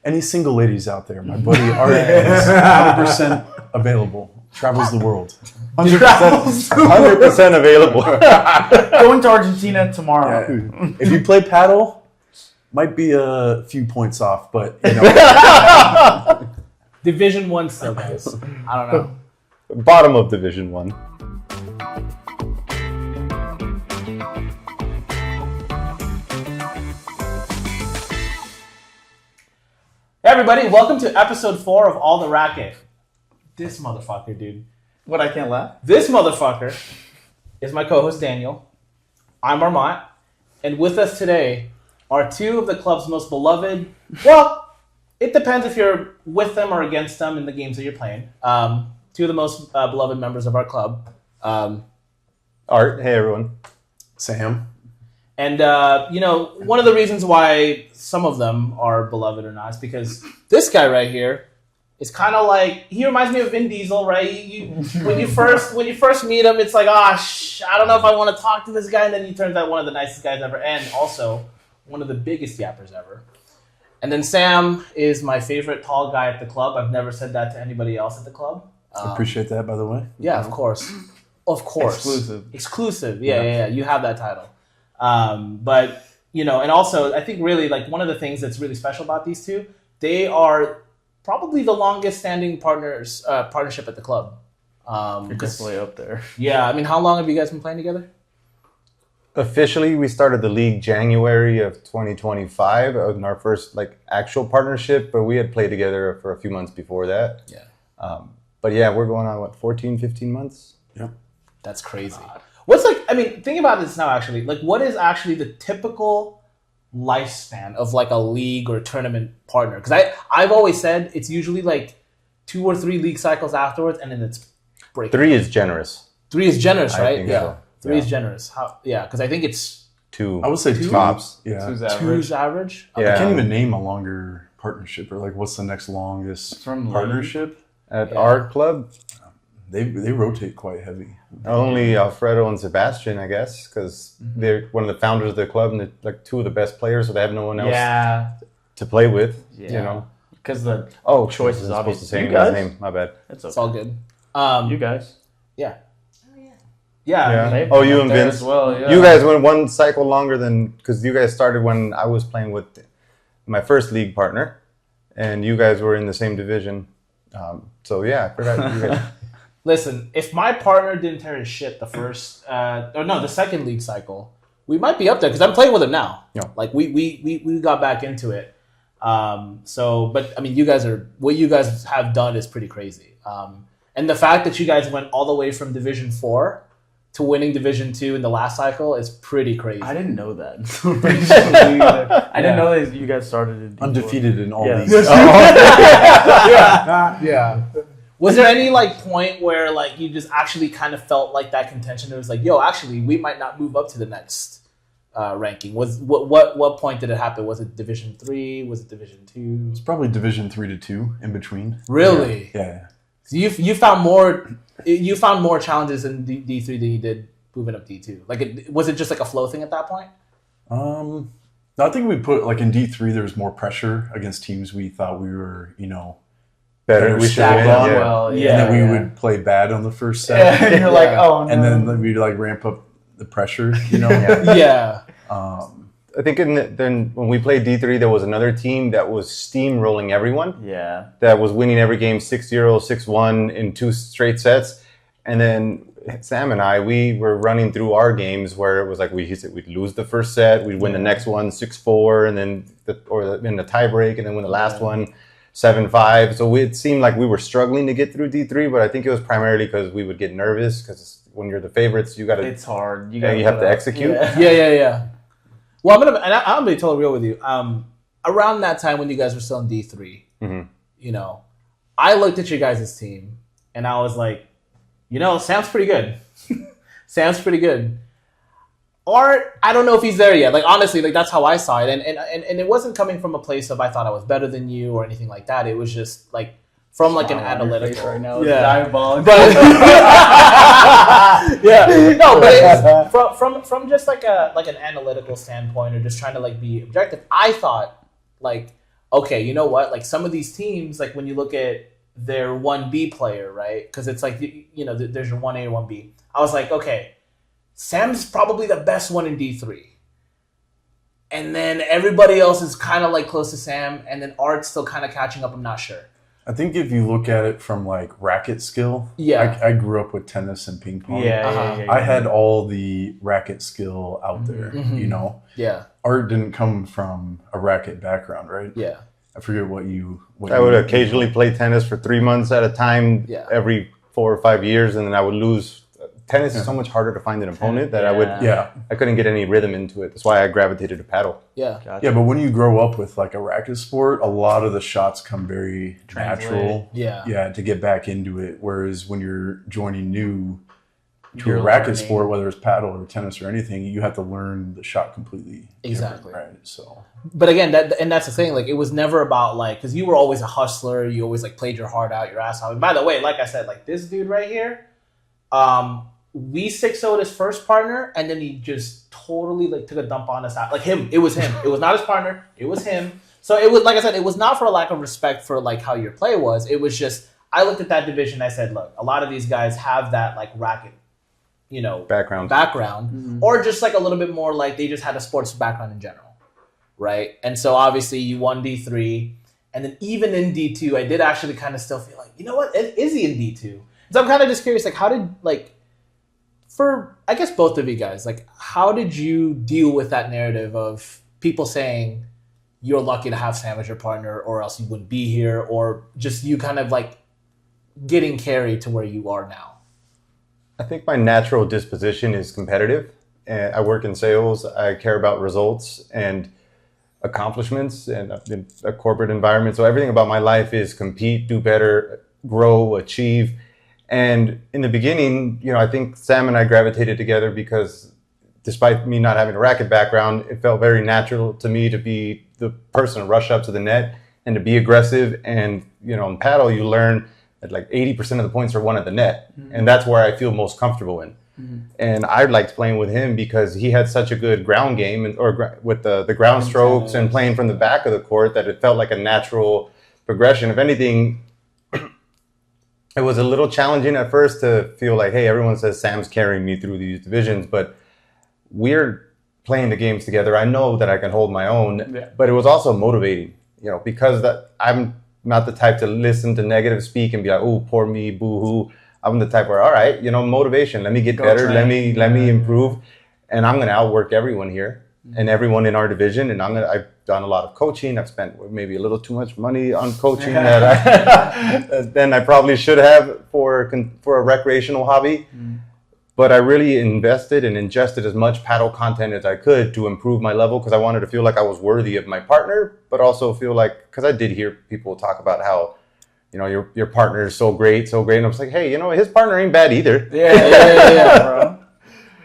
Any single ladies out there, my buddy Art is 100% available. Travels the world. 100% available. Going to Argentina tomorrow. Yeah. If you play paddle, might be a few points off, but Division 1 still, guys. I don't know. Bottom of Division 1. Hey everybody, welcome to episode 4 of All the Racquet. This motherfucker, dude. What, I can't laugh? This motherfucker is my co-host Daniel. I'm Armandt. And with us today are two of the club's most beloved, well, it depends if you're with them or against them in the games that you're playing. Two of the most beloved members of our club. Art, hey everyone. Sam. And, one of the reasons why some of them are beloved or not is because this guy right here is kind of like, he reminds me of Vin Diesel, right? When you first meet him, it's like, I don't know if I want to talk to this guy. And then he turns out one of the nicest guys ever. And also one of the biggest yappers ever. And then Sam is my favorite tall guy at the club. I've never said that to anybody else at the club. I appreciate that, by the way. Yeah, of course. Of course. Exclusive. Yeah. You have that title. But, and also I think really like one of the things that's really special about these two, they are probably the longest standing partnership at the club. You're definitely up there. Yeah. I mean, how long have you guys been playing together? Officially, we started the league January of 2025 in our first actual partnership, but we had played together for a few months before that. Yeah. But yeah, we're going on 14, 15 months? Yeah. That's crazy. Think about this now actually. What is actually the typical lifespan of a league or tournament partner? Because I've always said it's usually 2 or 3 league cycles afterwards and then it's breaking. 3 is generous. 3 is generous, right? I think so. 3 is generous. Because I think it's 2. I would say 2 tops. Yeah. 2's average. Yeah. I can't even name a longer partnership or what's the next longest partnership at our club. They rotate quite heavy. Only Alfredo and Sebastian, I guess, because they're one of the founders of the club and they're 2 of the best players, so they have no one else to play with. Yeah. Because the choice is supposed to say you guys? his name. My bad. It's okay. It's all good. You guys? Yeah. Yeah. Oh, you and Vince. As well, yeah. You guys went 1 cycle longer because you guys started when I was playing with my first league partner, and you guys were in the same division. I forgot you guys. Listen, if my partner didn't tear his shit the second league cycle, we might be up there because I'm playing with him now. Yeah. We got back into it. What you guys have done is pretty crazy. And the fact that you guys went all the way from Division 4 to winning Division 2 in the last cycle is pretty crazy. I didn't know that. I didn't know that you guys started in D4. Undefeated in all these. Yeah. Was there any point where you just actually kind of felt that contention? It was actually we might not move up to the next ranking. Was what point did it happen? Was it Division 3? Was it Division 2? It's probably Division 3 to 2 in between. Really? Yeah. So you found more challenges in D3 than you did moving up D2. Was it just a flow thing at that point? I think we put in D3 there was more pressure against teams we thought we were better We should stacked win, on. yeah. Well, And then we would play bad on the first set. And you're like, oh, no. And then we'd ramp up the pressure, Yeah. I think then when we played D3, there was another team that was steamrolling everyone. Yeah. That was winning every game 6-0, 6-1 in 2 straight sets. And then Sam and we were running through our games where it was we'd lose the first set, we'd win the next one 6-4, and then in the tie break, and then win the last one 7-5. So it seemed like we were struggling to get through D3, but I think it was primarily because we would get nervous because when you're the favorites, it's hard. You have to execute. Yeah. Well, I'm gonna be totally real with you. Around that time when you guys were still in D3, I looked at your guys' team and I was like, Sam's pretty good. Sam's pretty good. Art, I don't know if he's there yet. Honestly, that's how I saw it, and it wasn't coming from a place of I thought I was better than you or anything like that. It was just from an analytical. Right now, diabolical. But it's from just an analytical standpoint or just trying to be objective. I thought okay, you know what? Like some of these teams, like when you look at their 1B player, right? Because it's like, you know, there's your 1A and 1B. I was like, okay, Sam's probably the best one in D3. And then everybody else is kind of like close to Sam, and then Art's still kind of catching up. I'm not sure. I think if you look at it from like racket skill, Yeah. I grew up with tennis and ping pong. Yeah. I had all the racket skill out there, you know? Yeah. Art didn't come from a racket background, right? Yeah. I forget what I would occasionally play tennis for 3 months at a time, Yeah. every 4 or 5 years, and then I would lose. Tennis is so much harder to find an opponent that I couldn't get any rhythm into it. That's why I gravitated to paddle. Yeah. Gotcha. Yeah, but when you grow up with like a racket sport, a lot of the shots come very natural. Yeah. Yeah, to get back into it. Whereas when you're joining new to You're a racket learning. sport, whether it's paddle or tennis or anything, you have to learn the shot completely. Exactly. Right. So But again, that's the thing. Like, it was never about like, because you were always a hustler. You always like played your heart out, your ass off. And by the way, like I said, like this dude right here, we 6-0'd his first partner, and then he just totally like took a dump on us. Like him, it was him. It was not his partner. It was him. So it was, like I said, it was not for a lack of respect for like how your play was. It was just, I looked at that division. I said, look, a lot of these guys have that like racket, you know, background, or just like a little bit more like they just had a sports background in general, right? And so obviously you won D3, and then even in D2, I did actually kind of still feel like, you know what, is he in D2? So I'm kind of just curious, like, how did, like, for, I guess, both of you guys, like, how did you deal with that narrative of people saying you're lucky to have Sam as your partner or else you wouldn't be here, or just you kind of, like, getting carried to where you are now? I think my natural disposition is competitive. I work in sales. I care about results and accomplishments and in a corporate environment. So everything about my life is compete, do better, grow, achieve. And in the beginning, you know, I think Sam and I gravitated together because despite me not having a racket background, it felt very natural to me to be the person to rush up to the net and to be aggressive. And, you know, in paddle, you learn that like 80% of the points are won at the net. And that's where I feel most comfortable in. And I liked playing with him because he had such a good ground game with the ground strokes and playing from the back of the court that it felt like a natural progression. If anything, it was a little challenging at first to feel like, hey, everyone says Sam's carrying me through these divisions, but we're playing the games together. I know that I can hold my own, but it was also motivating, you know, because that I'm not the type to listen to negative speak and be like, oh, poor me, boo-hoo. I'm the type where, all right, you know, motivation. Let me get better. Train. Let me improve, and I'm going to outwork everyone here and everyone in our division. And I've done a lot of coaching. I've spent maybe a little too much money on coaching than I probably should have for a recreational hobby. But I really invested and ingested as much paddle content as I could to improve my level because I wanted to feel like I was worthy of my partner, but also feel like, because I did hear people talk about how, you know, your partner is so great. And I was like, hey, you know, his partner ain't bad either. Yeah, bro.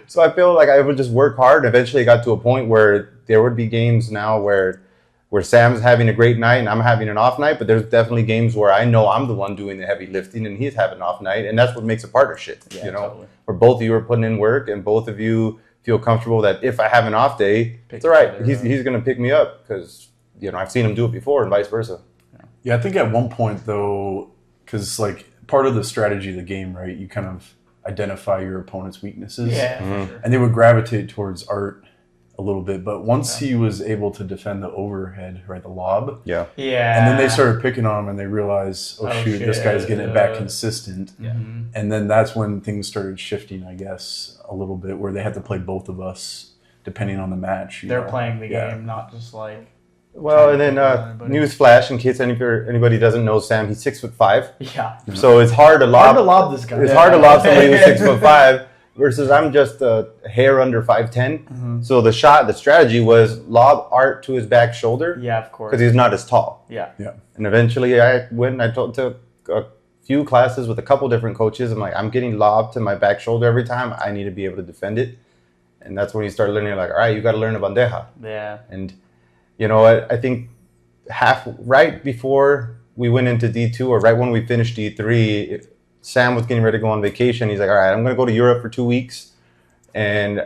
So I feel like I would just work hard. And eventually got to a point where there would be games now where Sam's having a great night and I'm having an off night, but there's definitely games where I know I'm the one doing the heavy lifting and he's having an off night. And that's what makes a partnership, you know, totally. where both of you are putting in work and both of you feel comfortable that if I have an off day, it's all right. He's going to pick me up because, you know, I've seen him do it before and vice versa. yeah, I think at one point though, because like part of the strategy of the game, right? You kind of identify your opponent's weaknesses. Yeah, for sure. And they would gravitate towards Art a little bit, but once he was able to defend the overhead, right, the lob, Yeah. and then they started picking on him, and they realized, oh shoot, this guy's getting it back yeah. consistent, and then that's when things started shifting, I guess, a little bit, where they had to play both of us depending on the match. They're know? playing the Yeah. game, not just like. Well, and then Anybody. news flash, in case anybody doesn't know Sam, he's 6'5", Yeah. so it's hard to lob. Hard to lob this guy. It's hard to lob somebody who's 6'5", versus I'm just a hair under 5'10". So the strategy was lob Art to his back shoulder Yeah, of course. because he's not as tall. Yeah. And eventually I took a few classes with a couple different coaches. I'm like, I'm getting lobbed to my back shoulder every time. I need to be able to defend it. And that's when you start learning, like, all right, you got to learn a bandeja. Yeah. And, you know, I think right before we went into D2 or right when we finished D3, Sam was getting ready to go on vacation. He's like, all right, I'm going to go to Europe for 2 weeks. And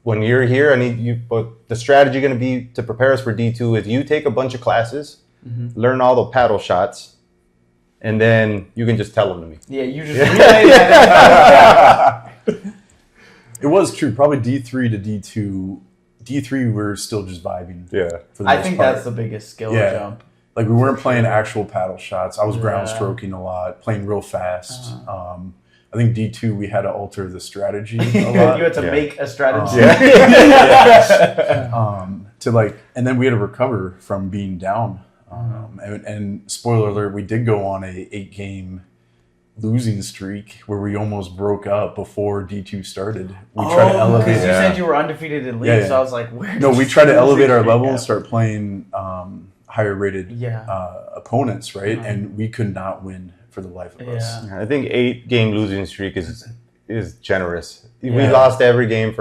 when you're here, I need you. But the strategy going to be to prepare us for D2 is you take a bunch of classes, learn all the paddle shots, and then you can just tell them to me. Yeah, you just relay that. It was true. Probably D3 to D2. D3, we're still just vibing. Yeah. For the I most think part. that's the biggest skill Yeah. jump. Like we weren't playing actual paddle shots. I was ground Yeah. stroking a lot, playing real fast. I think D2 we had to alter the strategy a lot. You had to make a strategy. To like, and then we had to recover from being down. And spoiler alert, we did go on a 8-game losing streak where we almost broke up before D2 started. We tried to elevate. Because you said you were undefeated in league, so I was like, where? No, we tried to elevate our level and start playing higher rated opponents, right? And we could not win for the life of us. I think 8-game losing streak is generous. We lost every game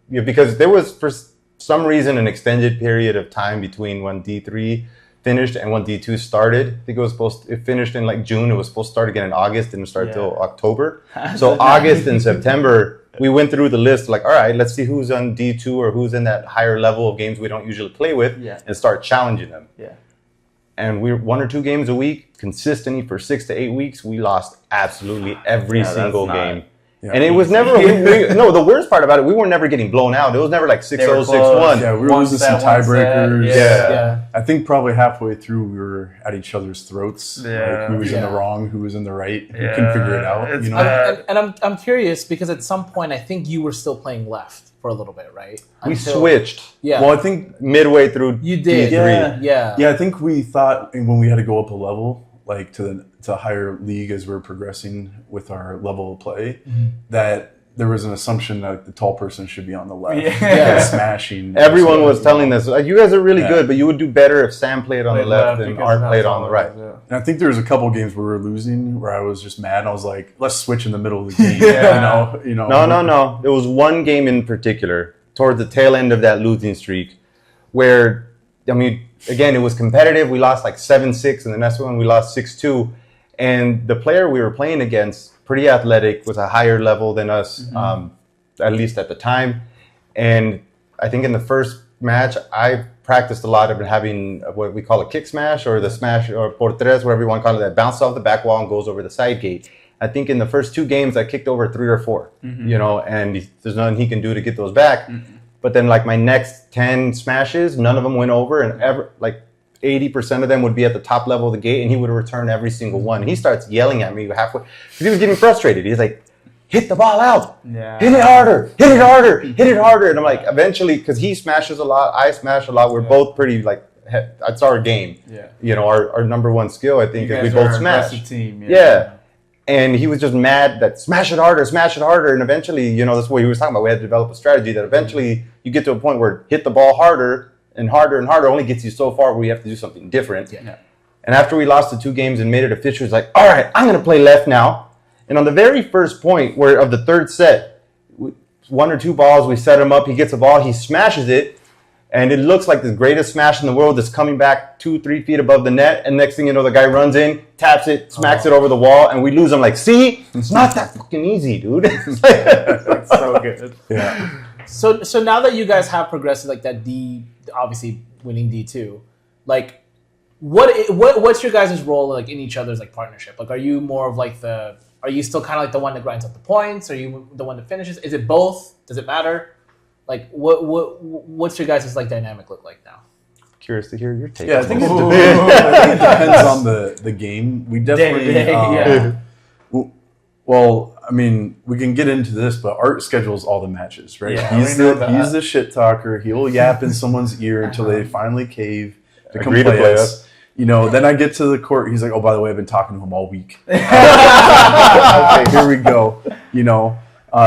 because there was for some reason an extended period of time between when D3 finished and when D2 started. I think it finished in like June. It was supposed to start again in August, didn't start till October. So August and September, we went through the list like, all right, let's see who's on D2 or who's in that higher level of games we don't usually play with and start challenging them. Yeah. And we were 1 or 2 games a week, consistently for 6 to 8 weeks. We lost absolutely every single game. Yeah. And it was never, no, the worst part about it, we were never getting blown out. It was never like 6-0, 6-1. Yeah, we were losing some tiebreakers. Yeah. I think probably halfway through we were at each other's throats. Yeah. Like who was in the wrong, who was in the right, who couldn't figure it out. It's you know? And I'm curious because at some point I think you were still playing left for a little bit, right? We switched. Yeah. Well, I think midway through you did. D3. Yeah, I think we thought when we had to go up a level, like to a higher league as we're progressing with our level of play, that there was an assumption that the tall person should be on the left. Smashing. Everyone was telling us, you guys are really good, but you would do better if Sam played on the left and Art played on the right. And I think there was a couple of games where we were losing where I was just mad. And I was like, let's switch in the middle of the game. You know. No. There was one game in particular towards the tail end of that losing streak where, I mean, again, it was competitive. We lost like 7-6, and the next one we lost 6-2. And the player we were playing against, pretty athletic, was a higher level than us, at least at the time. And I think in the first match, I practiced a lot of having what we call a kick smash or the smash or por tres, whatever you want to call it, that bounces off the back wall and goes over the side gate. I think in the first 2 games, I kicked over 3 or 4, and there's nothing he can do to get those back. But then like my next 10 smashes, none of them went over, and like 80% of them would be at the top level of the gate, and he would return every single one. And he starts yelling at me halfway because he was getting frustrated. He's like, hit the ball out. Yeah. Hit it harder. Hit it harder. Hit it harder. And I'm like, eventually, because he smashes a lot, I smash a lot. We're both pretty like, that's our game. Yeah. You know, our number one skill, I think, is we both smash. Team. Yeah. And he was just mad that smash it harder. And eventually, you know, that's what he was talking about. We had to develop a strategy that eventually you get to a point where hit the ball harder and harder only gets you so far where you have to do something different. Yeah. And after we lost the 2 games and made it official, it's like, all right, I'm going to play left now. And on the very first point of the third set, 1 or 2 balls, we set him up. He gets a ball, he smashes it, and it looks like the greatest smash in the world that's coming back 2-3 feet above the net. And next thing you know, the guy runs in, taps it, smacks it over the wall, and we lose him. Like, see, it's not that fucking easy, dude. It's so good. Yeah. So now that you guys have progressed like that obviously winning D2, like what's your guys' role like in each other's like partnership? Like, are you more of like are you still kind of like the one that grinds up the points? Are you the one that finishes? Is it both? Does it matter? Like what's your guys' like dynamic look like now? Curious to hear your take. Yeah, I think it depends on the game. We definitely well, I mean, we can get into this, but Art schedules all the matches, right? Yeah, he's the shit talker. He'll yap in someone's ear until they finally cave to come Agree to play play us. You know, then I get to the court. He's like, "Oh, by the way, I've been talking to him all week." Okay, here we go. You know,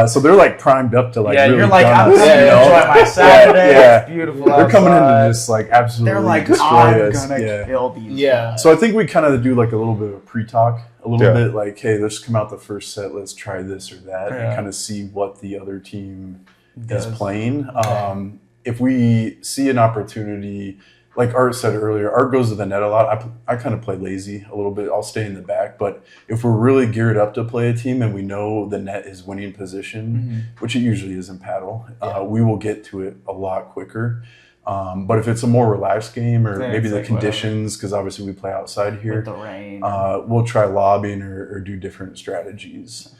so they're like primed up to like. Yeah, really you're like, gun I'm us, gonna enjoy my Saturday. Yeah. It's beautiful. They're coming in outside. to just like absolutely They're like, destroy I'm us. gonna kill these. Yeah. So I think we kind of do like a little bit of pre-talk, a little bit like, hey, let's come out the first set, let's try this or that, and kind of see what the other team is playing. If we see an opportunity like Art said earlier, Art goes to the net a lot. I kind of play lazy a little bit. I'll stay in the back. But if we're really geared up to play a team and we know the net is winning position, which it usually is in paddle, we will get to it a lot quicker. But if it's a more relaxed game or maybe the conditions, because obviously we play outside here, with the rain, we'll try lobbing or do different strategies.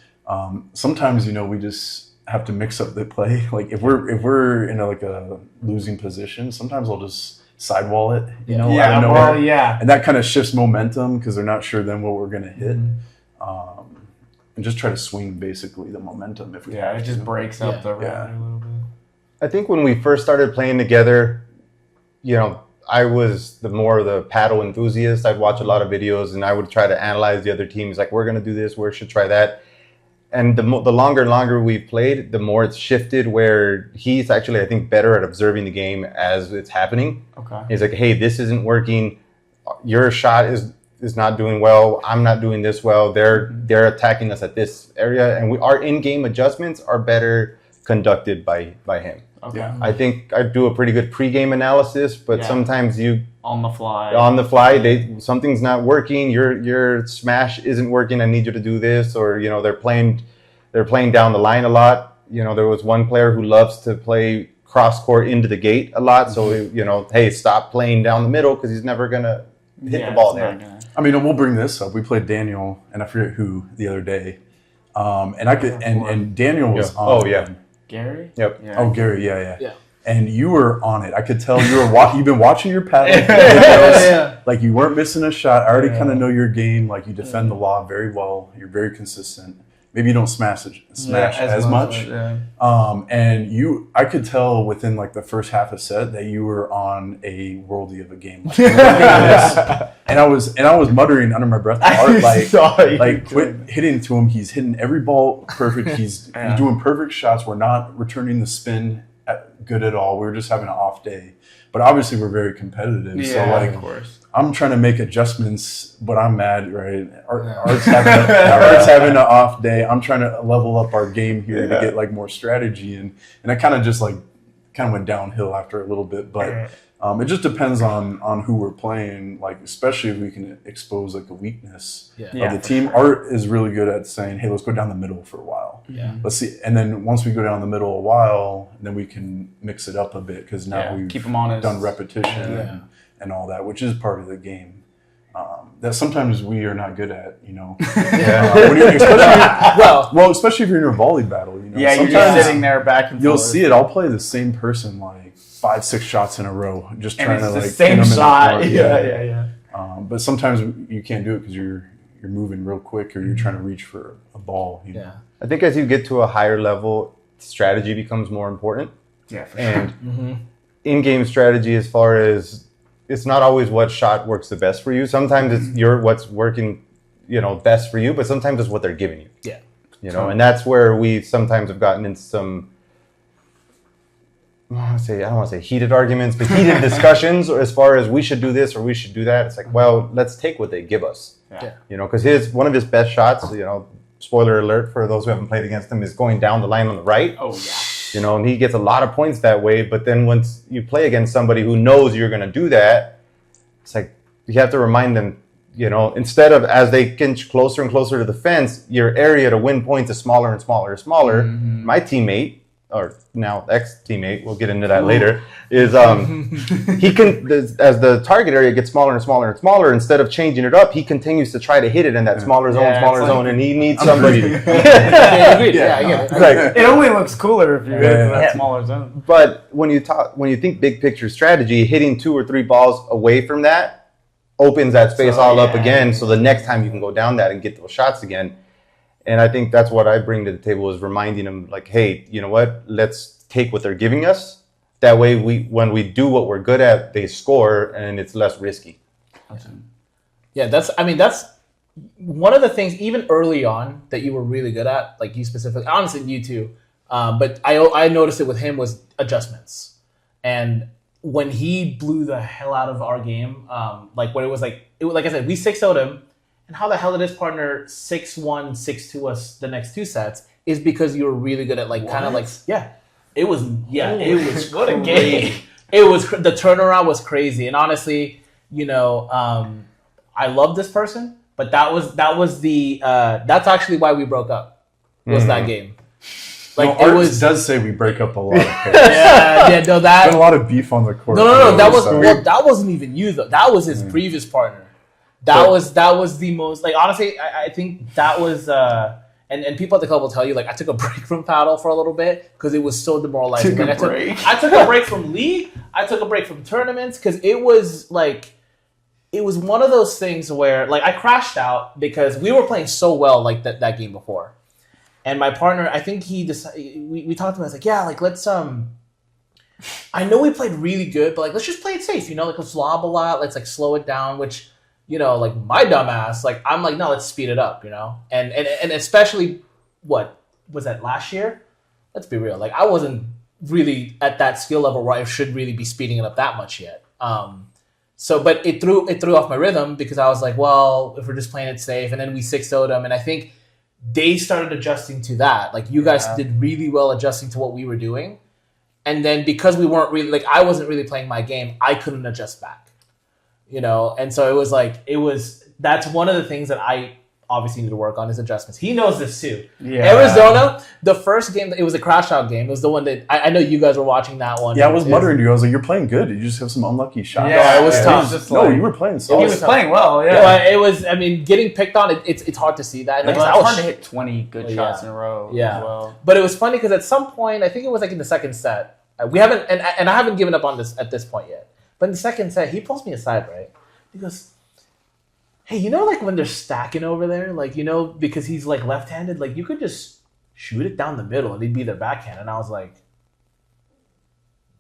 Sometimes, we just have to mix up the play. Like if we're in a losing position, sometimes I'll just sidewall it, out of nowhere. And that kind of shifts momentum because they're not sure then what we're going to hit. And just try to swing basically the momentum if we have it just breaks up the round a little bit. I think when we first started playing together, I was more of the paddle enthusiast. I'd watch a lot of videos and I would try to analyze the other teams. Like, we're going to do this, we should try that. And the longer and longer we've played, the more it's shifted where he's actually, I think, better at observing the game as it's happening. Okay. He's like, hey, this isn't working. Your shot is not doing well. I'm not doing this well. They're attacking us at this area. And our in-game adjustments are better conducted by him. Okay. Yeah. I think I do a pretty good pre-game analysis, but sometimes on the fly, something's not working. Your smash isn't working. I need you to do this, or they're playing down the line a lot. There was one player who loves to play cross court into the gate a lot. So hey, stop playing down the middle because he's never gonna hit the ball there. I mean, we'll bring this up. We played Daniel, and I forget who the other day, and Daniel was on. Oh yeah. Gary? Yep. Yeah. Oh, Gary, yeah. And you were on it. I could tell you were you've been watching your paddle. Like you weren't missing a shot. I already kind of know your game. Like you defend the lob very well. You're very consistent. Maybe you don't smash as much. And I could tell within like the first half a set that you were on a worldie of a game. Like, and I was muttering under my breath to Art, like quit hitting to him. He's hitting every ball perfect. He's doing perfect shots. We're not returning the spin good at all. We're just having an off day. But obviously we're very competitive. Yeah, so like of course. I'm trying to make adjustments, but I'm mad, right? Art's having an off day. I'm trying to level up our game here to get like more strategy, and I kind of just went downhill after a little bit. But it just depends on who we're playing. Like especially if we can expose like a weakness of the team. Sure. Art is really good at saying, "Hey, let's go down the middle for a while. Let's see." And then once we go down the middle a while, then we can mix it up a bit because now we've keep them honest. Done repetition. And all that, which is part of the game that sometimes we are not good at, especially if you're in a volley battle. Yeah, you're just sitting there back and forth. You'll see it. I'll play the same person like 5-6 shots in a row, just trying to like the same shot. But sometimes you can't do it because you're moving real quick or you're trying to reach for a ball. You know? I think as you get to a higher level, strategy becomes more important. Yeah, for sure. In-game strategy, as far as it's not always what shot works the best for you. Sometimes it's what's working, best for you, but sometimes it's what they're giving you. Yeah. And that's where we sometimes have gotten into some, I don't want to say heated arguments, but heated discussions as far as we should do this or we should do that. It's like, well, let's take what they give us. Yeah. Because one of his best shots, spoiler alert for those who haven't played against him, is going down the line on the right. Oh, yeah. And he gets a lot of points that way. But then once you play against somebody who knows you're going to do that, it's like you have to remind them, instead of as they inch closer and closer to the fence, your area to win points is smaller and smaller and smaller. Mm-hmm. My teammate, or now ex-teammate, we'll get into that later, is he can, as the target area gets smaller and smaller and smaller, instead of changing it up, he continues to try to hit it in that smaller zone, and he needs somebody. I get it. It only looks cooler if you hit that smaller zone. But when you think big picture strategy, hitting 2 or 3 balls away from that opens that space up again. So the next time you can go down that and get those shots again. And I think that's what I bring to the table is reminding them, like, hey, you know what? Let's take what they're giving us. That way, when we do what we're good at, they score, and it's less risky. Yeah, that's one of the things, even early on, that you were really good at, like you specifically, honestly, you too. But I noticed it with him was adjustments. And when he blew the hell out of our game, like I said, we 6-0'd him. And how the hell did his partner 6-1, 6-2 us the next 2 sets is because you were really good at it was what a game. the turnaround was crazy. And honestly, I love this person, but that's actually why we broke up. Was that game? Like does say we break up a lot. No, been a lot of beef on the court. No, that wasn't even you though. That was his previous partner. That was the most like honestly. I think that was and people at the club will tell you like I took a break from paddle for a little bit because it was so demoralizing. I took a break from league. I took a break from tournaments because it was one of those things where like I crashed out because we were playing so well like that game before. And my partner, I think he decided, we talked to him, I was like, yeah, like let's, I know we played really good, but like, let's just play it safe, like let's lob a lot, let's like slow it down, which, like my dumb ass, like I'm like, no, let's speed it up, and especially, what, was that last year? Let's be real, like I wasn't really at that skill level where I should really be speeding it up that much yet. But it threw off my rhythm because I was like, well, if we're just playing it safe, and then we 6-0'd them, and I think they started adjusting to that. Like you guys did really well adjusting to what we were doing. And then because we weren't really like I wasn't really playing my game, I couldn't adjust back. And so it was that's one of the things that I obviously need to work on is adjustments. He knows this too. Yeah. Arizona, the first game, it was a crash out game. It was the one that I know you guys were watching that one. Yeah, I was muttering to you. I was like, you're playing good. You just have some unlucky shots. Yeah, it was tough. You were playing solid. He was playing well, yeah. It was, getting picked on, it's hard to see that. It's hard to hit 20 good shots in a row as well. But it was funny because at some point, I think it was like in the second set, we haven't, and I haven't given up on this at this point yet. But in the second set, he pulls me aside, right? He goes, hey, like when they're stacking over there, like, because he's like left-handed, like you could just shoot it down the middle and he'd be their backhand. And I was like,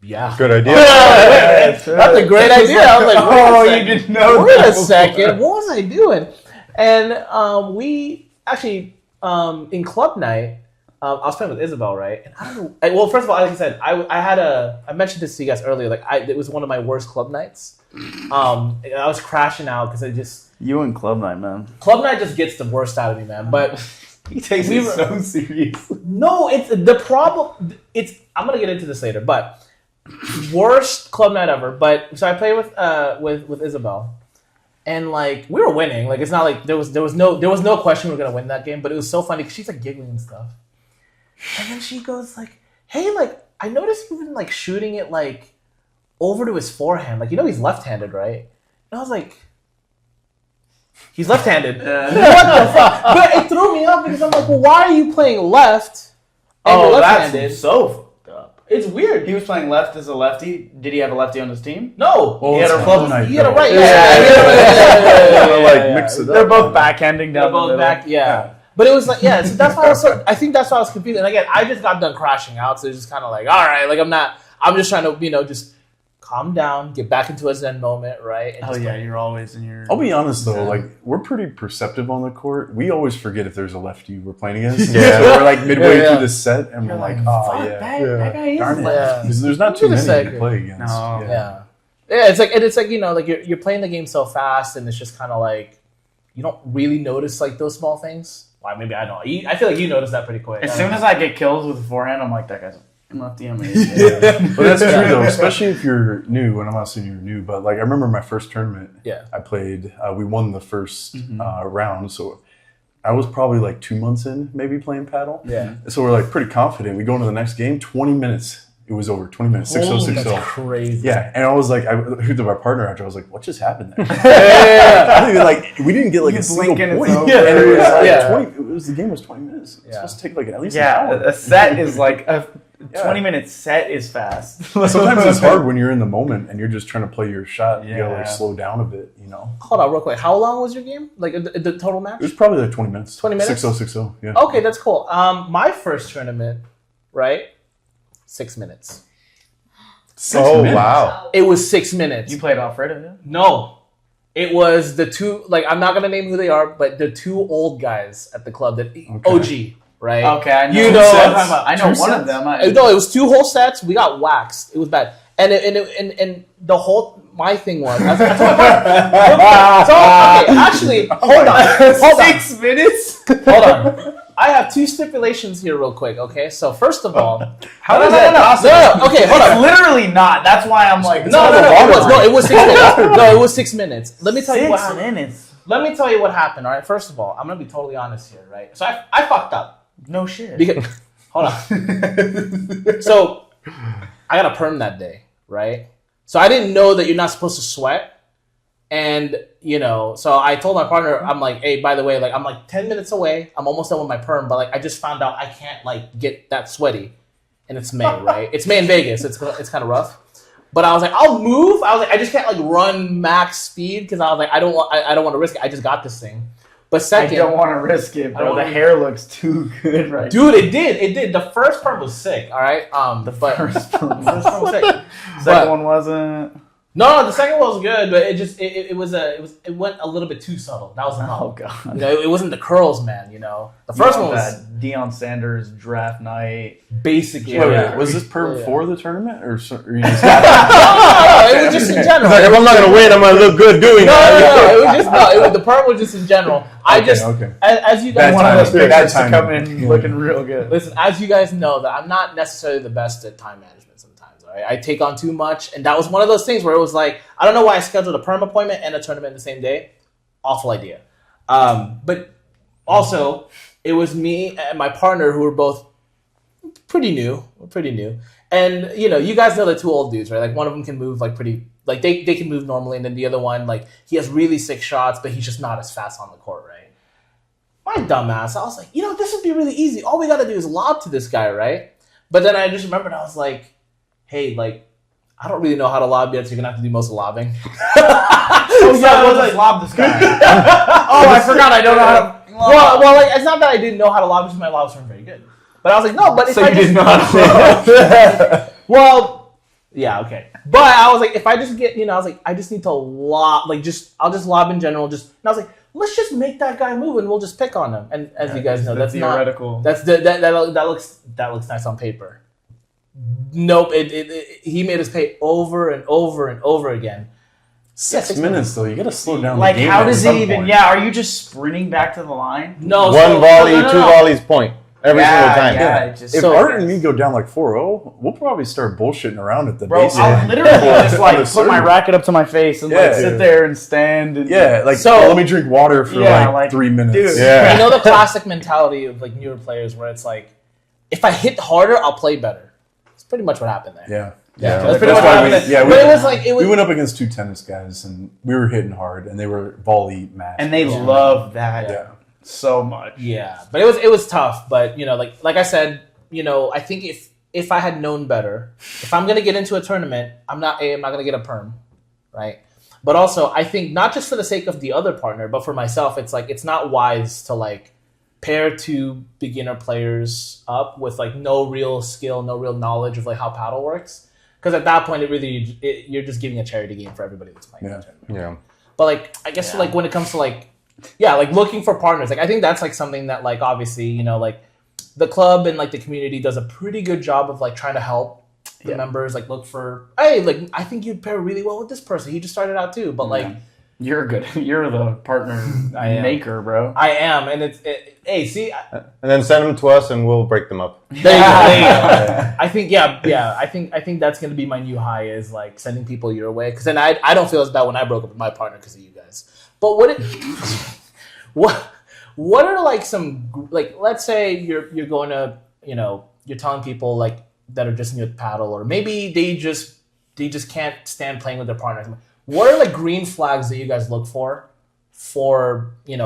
yeah. Good idea. That's a great idea. I was like, you didn't know wait a second. What was I doing? And we actually, in club night, I was playing with Isabel, right? And I don't know. Well, first of all, like I said, I mentioned this to you guys earlier. Like, it was one of my worst club nights. I was crashing out because you and club night, man. Club night just gets the worst out of me, man. But he takes it so seriously. No, it's the problem. I'm gonna get into this later, but worst club night ever. But so I played with Isabel, and like we were winning. Like it's not like there was no question we were gonna win that game. But it was so funny because she's like giggling and stuff, and then she goes like, "Hey, like I noticed you've been like shooting it like over to his forehand. Like he's left-handed, right?" And I was like, he's left-handed. What the fuck? But it threw me off because I'm like, well, why are you playing left and you're left-handed? That's so fucked up. It's weird. He was playing left as a lefty. Did he have a lefty on his team? No. Well, he had a club night. He had a right. Mix it up. They're both backhanding down the middle. Yeah. But it was like, so that's why I think that's why I was confused. And again, I just got done crashing out, so it's just kind of like, all right, like I'm just trying to, just calm down, get back into a zen moment, right? And you're always in your... I'll be honest, though, like, we're pretty perceptive on the court. We always forget if there's a lefty we're playing against. So we're, like, midway through the set, and we're like, oh, yeah. That guy is darn it. left. Because there's not too many to play against. No. Yeah, it's like, like, you're playing the game so fast, and it's just kind of like, you don't really notice, like, those small things. Well, maybe I don't. I feel like you notice that pretty quick. As soon as I get kills with the forehand, I'm like, that guy's lefty. But that's true though, especially if you're new. And I'm not saying you're new, but like I remember my first tournament. Yeah, I played. We won the first round, so I was probably like 2 months in, maybe playing paddle. Yeah. So we're like pretty confident. We go into the next game. 20 minutes. It was over. 20 minutes. 6-0, 6-0. That's crazy. Yeah, and I was like, I heard to my partner after. I was like, what just happened there? I didn't even, like, we didn't get like a single point. And it was like 20. The game was 20 minutes. It's supposed to take like at least an hour. A set is like a 20-minute set is fast. Sometimes it's hard when you're in the moment and you're just trying to play your shot. You gotta like slow down a bit, Hold on real quick. How long was your game? Like the total match? It was probably like 20 minutes. 20 minutes? 6-0, 6-0, yeah. Okay, that's cool. My first tournament, right? 6 minutes. 6 minutes? Wow. It was 6 minutes. You played Alfredo, yeah? No. It was the two, like, I'm not going to name who they are, but the two old guys at the club, OG, right? Okay, I know. I know one of them. No, it was 2 whole sets. We got waxed. It was bad. And the whole, my thing was, okay, actually, hold on. 6 minutes? Hold on. I have two stipulations here, real quick. Okay, so first of all, How is that possible? No, okay, hold on. It's literally not. That's why I'm like, No, it was 6 minutes. No, it was 6 minutes. Let me tell you what 6 happened. minutes. Let me tell you what happened. All right, first of all, I'm gonna be totally honest here, right? So I fucked up. No shit. Because hold on. So I got a perm that day, right? So I didn't know that you're not supposed to sweat. And, so I told my partner, I'm like, hey, by the way, like, I'm like 10 minutes away. I'm almost done with my perm, but like, I just found out I can't like get that sweaty. And it's May, right? It's May in Vegas. It's kind of rough. But I was like, I'll move. I was like, I just can't like run max speed because I was like, I don't want to risk it. I just got this thing. But second, I don't want to risk it, bro. The hair looks too good right dude, it did. The first perm was sick, all right? The first perm was sick. Second one wasn't. No, the second one was good, but it went a little bit too subtle. That was the problem. Oh god. It wasn't the curls, man. The first one was Deion Sanders draft night. basically. Wait, was this perm for the tournament or you just? No, it was just in general. Like, if I'm not gonna win, I'm gonna look good doing that. It was the perm was just in general. As you guys One of those Bad pictures to timing. come in looking real good. listen, as you guys know, that I'm not necessarily the best at time management. I take on too much, and that was one of those things where it was like, I don't know why I scheduled a perm appointment and a tournament the same day. Awful idea. But also, it was me and my partner who were both pretty new. And, you guys know the two old dudes, right? Like, one of them can move, like, pretty... Like, they can move normally, and then the other one, like, he has really sick shots, but he's just not as fast on the court, right? My dumbass, I was like, this would be really easy. All we got to do is lob to this guy, right? But then I just remembered, I was like... Hey, like, I don't really know how to lob yet, so you're going to have to do most of the lobbing. Let's lob this guy. I forgot I don't know how to lob. Well, like, it's not that I didn't know how to lob, because my lobs weren't very good. But I was like, no, but if So I you didn't know how to lob. Well, yeah, okay. But I was like, if I just get, I was like, I just need to lob, like, I'll just lob in general, and I was like, let's just make that guy move, and we'll just pick on him. And as you guys know, that's theoretical. That looks nice on paper. Nope, he made us pay over and over and over again. 6 minutes though, you gotta slow down. Like, the game how at does some it even? point. Yeah, are you just sprinting back to the line? No, One volley, two volleys, point. Every single time. Yeah, If Art and me go down like 4-0, we'll probably start bullshitting around at the bro, base. I'll literally just like On the put my serve. racket up to my face and like sit there and stand. And, let me drink water for like 3 minutes. dude. Yeah. You know the classic mentality of like newer players where it's like, if I hit harder, I'll play better. It's pretty much what happened there. Yeah. That's pretty That's much what why happened we- there. yeah, But it was like we went up against two tennis guys and we were hitting hard and they were volley match. and they love that so much. Yeah, but it was tough. But like I said, I think if I had known better, if I'm gonna get into a tournament, I'm not gonna get a perm, right? But also, I think not just for the sake of the other partner, but for myself, it's like it's not wise to like pair two beginner players up with like no real skill, no real knowledge of like how paddle works. Because at that point, you're just giving a charity game for everybody that's playing. Yeah. But like, I guess like when it comes to like, like looking for partners, like I think that's like something that like obviously like the club and like the community does a pretty good job of like trying to help the members like look for, hey, like I think you'd pair really well with this person. He just started out too, but like You're good. You're the partner maker, bro. I am, and hey, see, And then send them to us and we'll break them up. there you go. I think I think that's gonna be my new high is like sending people your way, because then I don't feel as bad when I broke up with my partner because of you guys. But what are like some, like, let's say you're going to, you're telling people like that are just new at paddle, or maybe they just can't stand playing with their partners. What are like green flags that you guys look for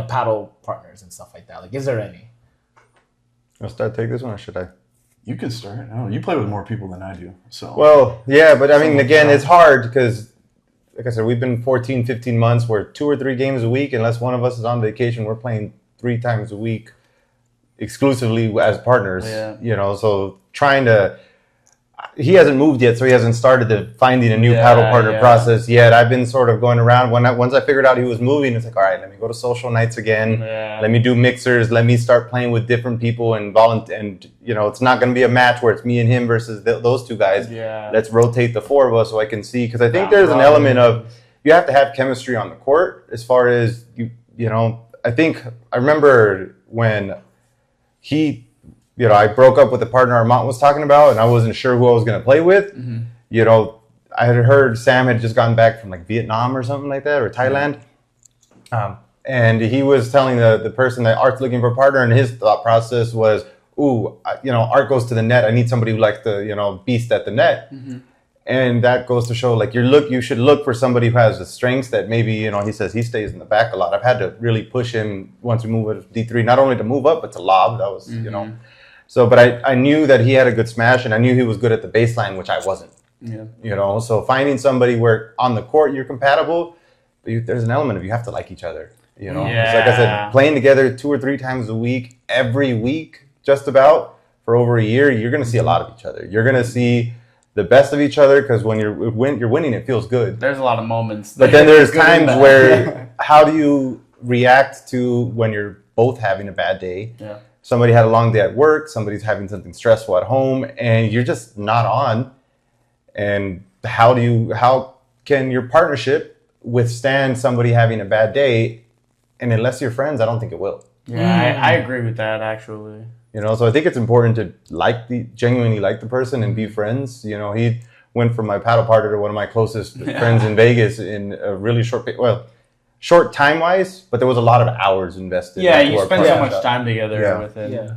paddle partners and stuff like that? Like, is there any? I'll take this one, or should I? You can start. I don't know. You play with more people than I do. So Well, yeah, but I mean, again, it's hard because, like I said, we've been 14, 15 months. We're 2 or 3 games a week. Unless one of us is on vacation, we're playing 3 times a week exclusively as partners. Yeah. So trying to... He hasn't moved yet, so he hasn't started the finding a new paddle partner process yet. I've been sort of going around. Once I figured out he was moving, it's like, all right, let me go to social nights again. Yeah. Let me do mixers. Let me start playing with different people and it's not going to be a match where it's me and him versus those 2 guys. Yeah. Let's rotate the 4 of us so I can see, because I think there's an element of you have to have chemistry on the court as far as I think I remember when I broke up with the partner Armandt was talking about, and I wasn't sure who I was going to play with. I had heard Sam had just gotten back from like Vietnam or something like that, or Thailand. And he was telling the person that Art's looking for a partner, and his thought process was, Art goes to the net. I need somebody who likes to, beast at the net. And that goes to show, like, you should look for somebody who has the strengths that maybe, he says he stays in the back a lot. I've had to really push him once we move to D3, not only to move up, but to lob. That was, So, but I knew that he had a good smash, and I knew he was good at the baseline, which I wasn't. Yeah. So finding somebody where on the court you're compatible, but there's an element of you have to like each other. It's like I said, playing together 2 or 3 times a week, every week, just about for over a year, you're going to see a lot of each other. You're going to see the best of each other, because when you're winning, it feels good. There's a lot of moments. But then there's times where how do you react to when you're both having a bad day? Yeah. Somebody had a long day at work, somebody's having something stressful at home, and you're just not on. And how can your partnership withstand somebody having a bad day? And unless you're friends, I don't think it will. Yeah, I agree with that, actually. So I think it's important to genuinely like the person and be friends. He went from my paddle partner to one of my closest friends in Vegas in a really short time-wise, but there was a lot of hours invested. Yeah, you spend so much time together with it.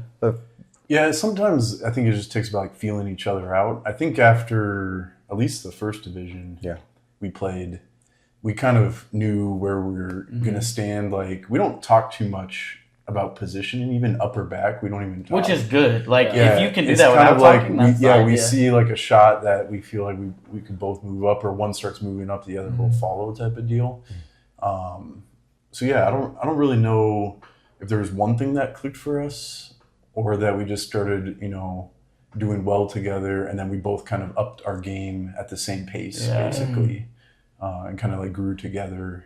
Yeah, sometimes I think it just takes about feeling each other out. I think after at least the first division we played, we kind of knew where we were going to stand. Like, we don't talk too much about positioning, even upper back. We don't even talk. Which is good. Like, if you can do that without talking, that's fine. We see like a shot that we feel like we could both move up, or one starts moving up, the other will follow type of deal. I don't really know if there was one thing that clicked for us, or that we just started, doing well together, and then we both kind of upped our game at the same pace, basically, and kind of like grew together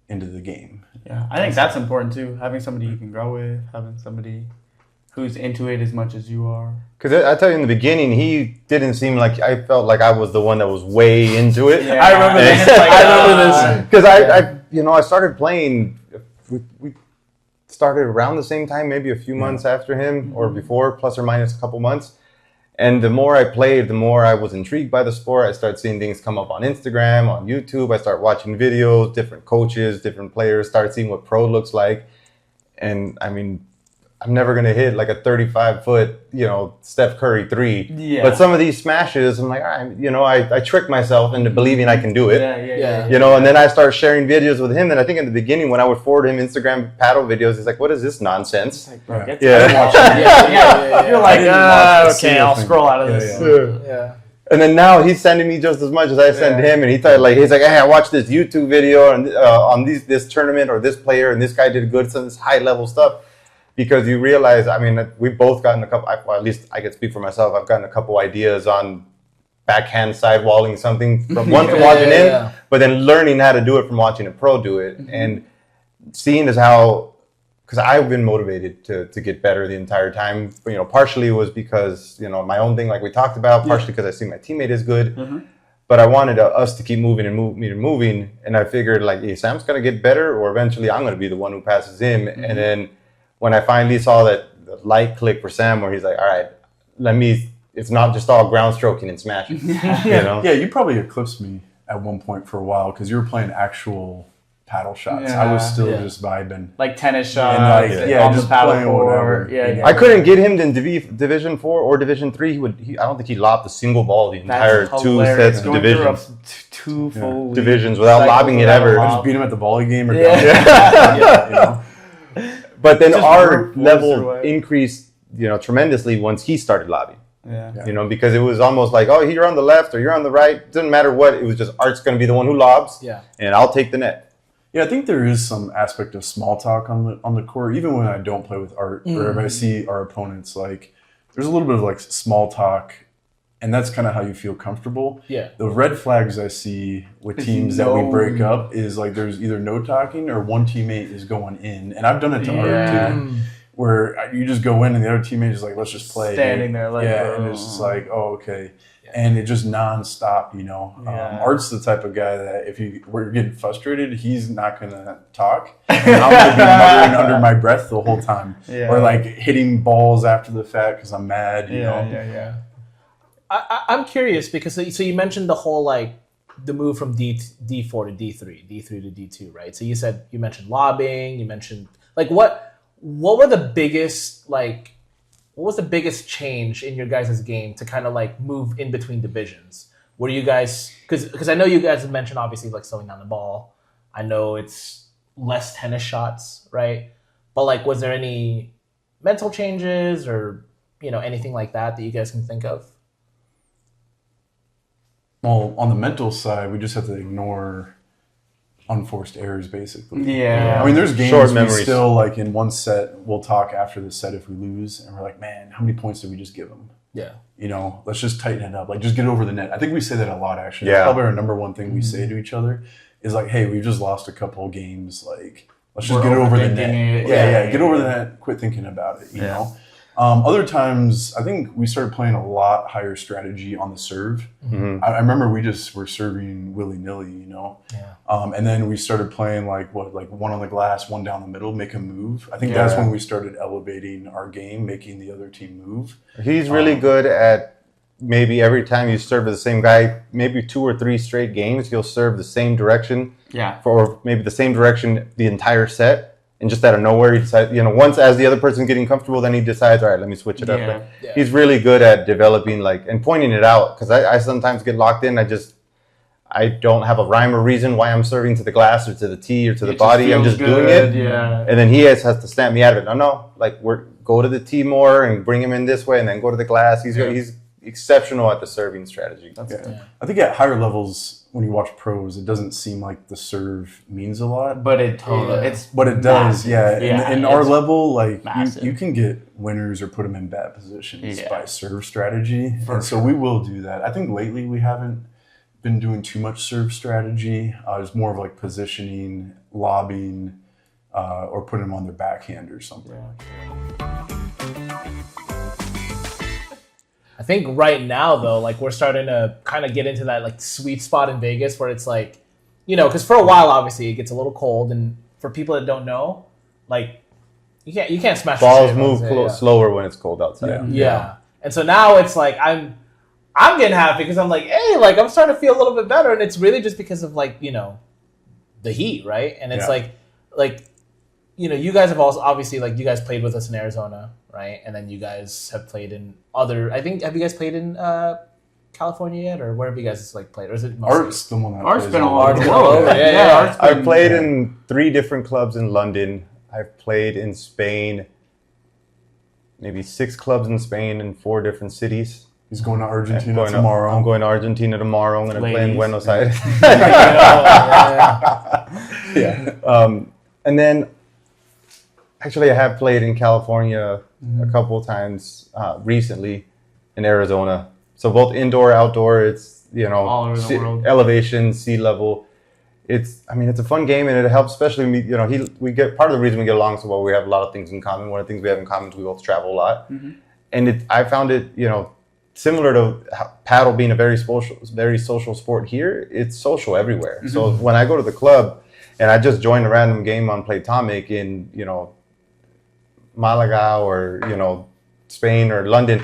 into the game. Yeah, I think that's important too. Having somebody you can grow with, having somebody who's into it as much as you are. Because I tell you, in the beginning, he didn't seem like, I felt like I was the one that was way into it. Yeah. I remember this. I remember this because I started playing. We started around the same time, maybe a few months after him or before, plus or minus a couple months. And the more I played, the more I was intrigued by the sport. I started seeing things come up on Instagram, on YouTube. I started watching videos, different coaches, different players, started seeing what pro looks like. And I mean, I'm never going to hit like a 35-foot, Steph Curry 3. Yeah. But some of these smashes, I'm like, I trick myself into believing I can do it. Yeah. And then I start sharing videos with him. And I think in the beginning, when I would forward him Instagram paddle videos, he's like, what is this nonsense? Like, bro, You're like, okay, I'll scroll out of this. Yeah. And then now he's sending me just as much as I send him. And he's like, hey, I watched this YouTube video and on this tournament or this player, and this guy did good, some of this high-level stuff. Because you realize, we've both gotten a couple, at least I can speak for myself, I've gotten a couple ideas on backhand sidewalling something from watching in, but then learning how to do it from watching a pro do it. And seeing as how, because I've been motivated to get better the entire time. Partially it was because, my own thing like we talked about, partially because I see my teammate is good. But I wanted us to keep moving and moving. And I figured like, hey, Sam's going to get better, or eventually I'm going to be the one who passes him. And then when I finally saw that the light click for Sam, where he's like, all right, it's not just all ground stroking and smashing. Yeah, you probably eclipsed me at one point for a while, because you were playing actual paddle shots. I was still just vibing. Like tennis shots, and on just the paddle playing court. whatever. I couldn't get him in Division 4 or Division 3. I don't think he lobbed a single ball the entire 2 sets of divisions. Two full divisions without lobbing it ever. I just beat him at the volley game or But then our level increased, tremendously once he started lobbing. Because it was almost like, oh, you're on the left or you're on the right. It doesn't matter what. It was just Art's going to be the one who lobs, and I'll take the net. Yeah, I think there is some aspect of small talk on the court, even when I don't play with Art, or if I see our opponents. Like, there's a little bit of like small talk, and that's kind of how you feel comfortable. Yeah. The red flags I see with teams that we break up is like there's either no talking or one teammate is going in, and I've done it to Art too, where you just go in and the other teammate is like, let's just play. Standing there like, and it's just like, oh, okay. And it just nonstop, you know. Yeah. Art's the type of guy that if we're getting frustrated, he's not gonna talk, and I'm gonna be muttering under my breath the whole time, or like hitting balls after the fact because I'm mad, you know. Yeah. I'm curious because so you mentioned the whole like the move from D4 to D3, D3 to D2, right? So you mentioned lobbying, you mentioned like what were the biggest like. What was the biggest change in your guys' game to kind of like move in between divisions? Were you guys, because I know you guys have mentioned obviously like slowing down the ball. I know it's less tennis shots, right? But like, was there any mental changes or, you know, anything like that you guys can think of? Well, on the mental side, we just have to ignore unforced errors, basically. Yeah. I mean, there's games Short we memories. still, like, in one set, we'll talk after the set if we lose, and we're like, man, how many points did we just give them? Yeah. You know, let's just tighten it up. Like, just get over the net. I think we say that a lot, actually. Yeah. That's probably our number one thing we say to each other is like, hey, we've just lost a couple of games. Like, let's just get over the net. overthinking it. Yeah, get over the net. Quit thinking about it, you know? Other times, I think we started playing a lot higher strategy on the serve. I remember we just were serving willy-nilly, you know? Yeah. And then we started playing like one on the glass, one down the middle, make a move. I think that's when we started elevating our game, making the other team move. He's really good at maybe every time you serve the same guy, maybe 2 or 3 straight games, he'll serve the same direction. Yeah. Or maybe the same direction the entire set. And just out of nowhere, he decides, you know, once as the other person's getting comfortable, then he decides, all right, let me switch it up. Yeah. Yeah. He's really good at developing, like, and pointing it out. Because I sometimes get locked in. I don't have a rhyme or reason why I'm serving to the glass or to the tee or to the body. I'm just doing it. Yeah. And then he has to snap me out of it. No, like, go to the tee more and bring him in this way and then go to the glass. He's exceptional at the serving strategy. That's good. I think at higher levels, when you watch pros, it doesn't seem like the serve means a lot. But it totally, it's But it does, massive. In our it's level, like massive. you can get winners or put them in bad positions Yeah. by serve strategy. For So we will do that. I think lately we haven't been doing too much serve strategy. It's more of like positioning, lobbing, or putting them on their backhand or something. I think right now though, like we're starting to kind of get into that like sweet spot in Vegas where it's like, you know, because for a while obviously it gets a little cold, and for people that don't know, like you can't smash Balls the move shit, slower when it's cold outside. Yeah. And so now it's like I'm getting happy because I'm like, hey, like I'm starting to feel a little bit better, and it's really just because of like, you know, the heat, right? And it's like you know, you guys have also obviously like you guys played with us in Arizona, right? And then you guys have played in other. I think have you guys played in California yet, or where have you guys like played? Or is it mostly? Art's the one that Art's plays been a all lot. over the world. Yeah. I've played in 3 different clubs in London. I've played in Spain, maybe 6 clubs in Spain in 4 different cities. He's going to Argentina tomorrow. I'm going to Argentina tomorrow. I'm going to play in Ladies. Buenos Aires. And then, actually, I have played in California a couple of times recently, in Arizona. So both indoor, outdoor. It's, you know, All over the world. elevation, sea level. It's a fun game, and it helps, especially me. You know, part of the reason we get along so well. We have a lot of things in common. One of the things we have in common is we both travel a lot, and I found it, you know, similar to paddle being a very social sport here. It's social everywhere. So when I go to the club, and I just joined a random game on Playtomic in, you know, Malaga or, you know, Spain or London,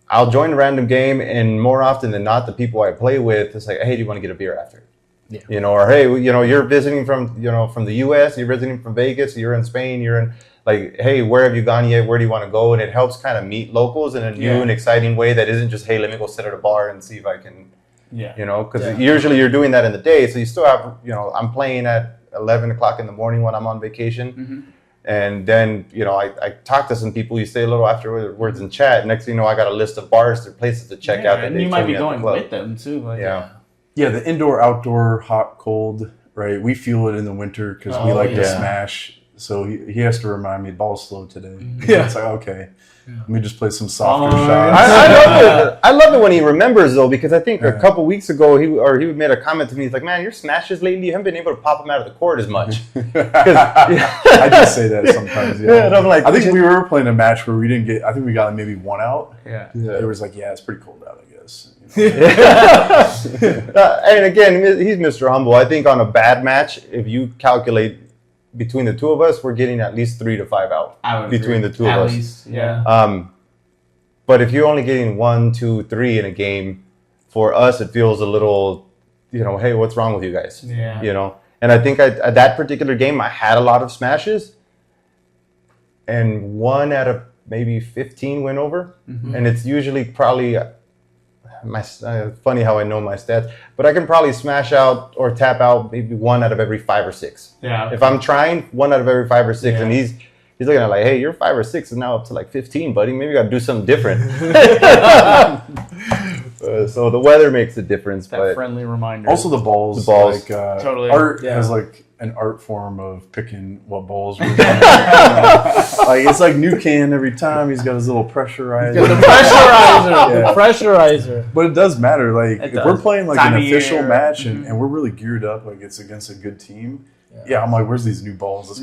I'll join a random game, and more often than not, the people I play with, it's like, hey, do you want to get a beer after? Yeah. You know, or hey, you know, you're visiting from the US, you're visiting from Vegas, you're in Spain, you're in, like, hey, where have you gone yet? Where do you want to go? And it helps kind of meet locals in a new and exciting way that isn't just, hey, let me go sit at a bar and see if I can, you know, because usually you're doing that in the day. So you still have, you know, I'm playing at 11 o'clock in the morning when I'm on vacation. And then, you know, I talk to some people, you stay a little afterwards and chat. Next thing you know, I got a list of bars or places to check out. That And they you might told be me at the going club. with them too. Like, Yeah, the indoor, outdoor, hot, cold, right? We feel it in the winter because we like to smash. So he has to remind me, ball's slow today. It's like, okay, let me just play some softer shots. I love it when he remembers, though, because I think a couple weeks ago, he made a comment to me. He's like, man, your smashes lately, you haven't been able to pop them out of the court as much. I just say that sometimes, And I'm like, I think we were playing a match where we didn't get, I think we got maybe 1 out. Yeah. It was like, it's pretty cold out, I guess. this. You know? And again, he's Mr. Humble. I think on a bad match, if you calculate between the two of us, we're getting at least 3 to 5 out between the two of us. At least, yeah. But if you're only getting 1, 2, 3 in a game, for us, it feels a little, hey, what's wrong with you guys? Yeah. And I think at that particular game, I had a lot of smashes, and 1 out of maybe 15 went over. Mm-hmm. And it's usually probably funny how I know my stats, but I can probably smash out or tap out maybe 1 out of every 5 or 6. Yeah. If I'm trying, 1 out of every 5 or 6, and he's looking at like, hey, you're 5 or 6 and now up to like 15, buddy. Maybe you got to do something different. So the weather makes a difference. That but friendly reminder. Also the balls. Like, totally. Art has like an art form of picking what balls we're playing. Like it's like new can every time. He's got his little pressurizer. The pressurizer. The pressurizer. But it does matter. Like if we're playing like an official match and we're really geared up, like it's against a good team. Yeah, I'm like, where's these new balls? Let's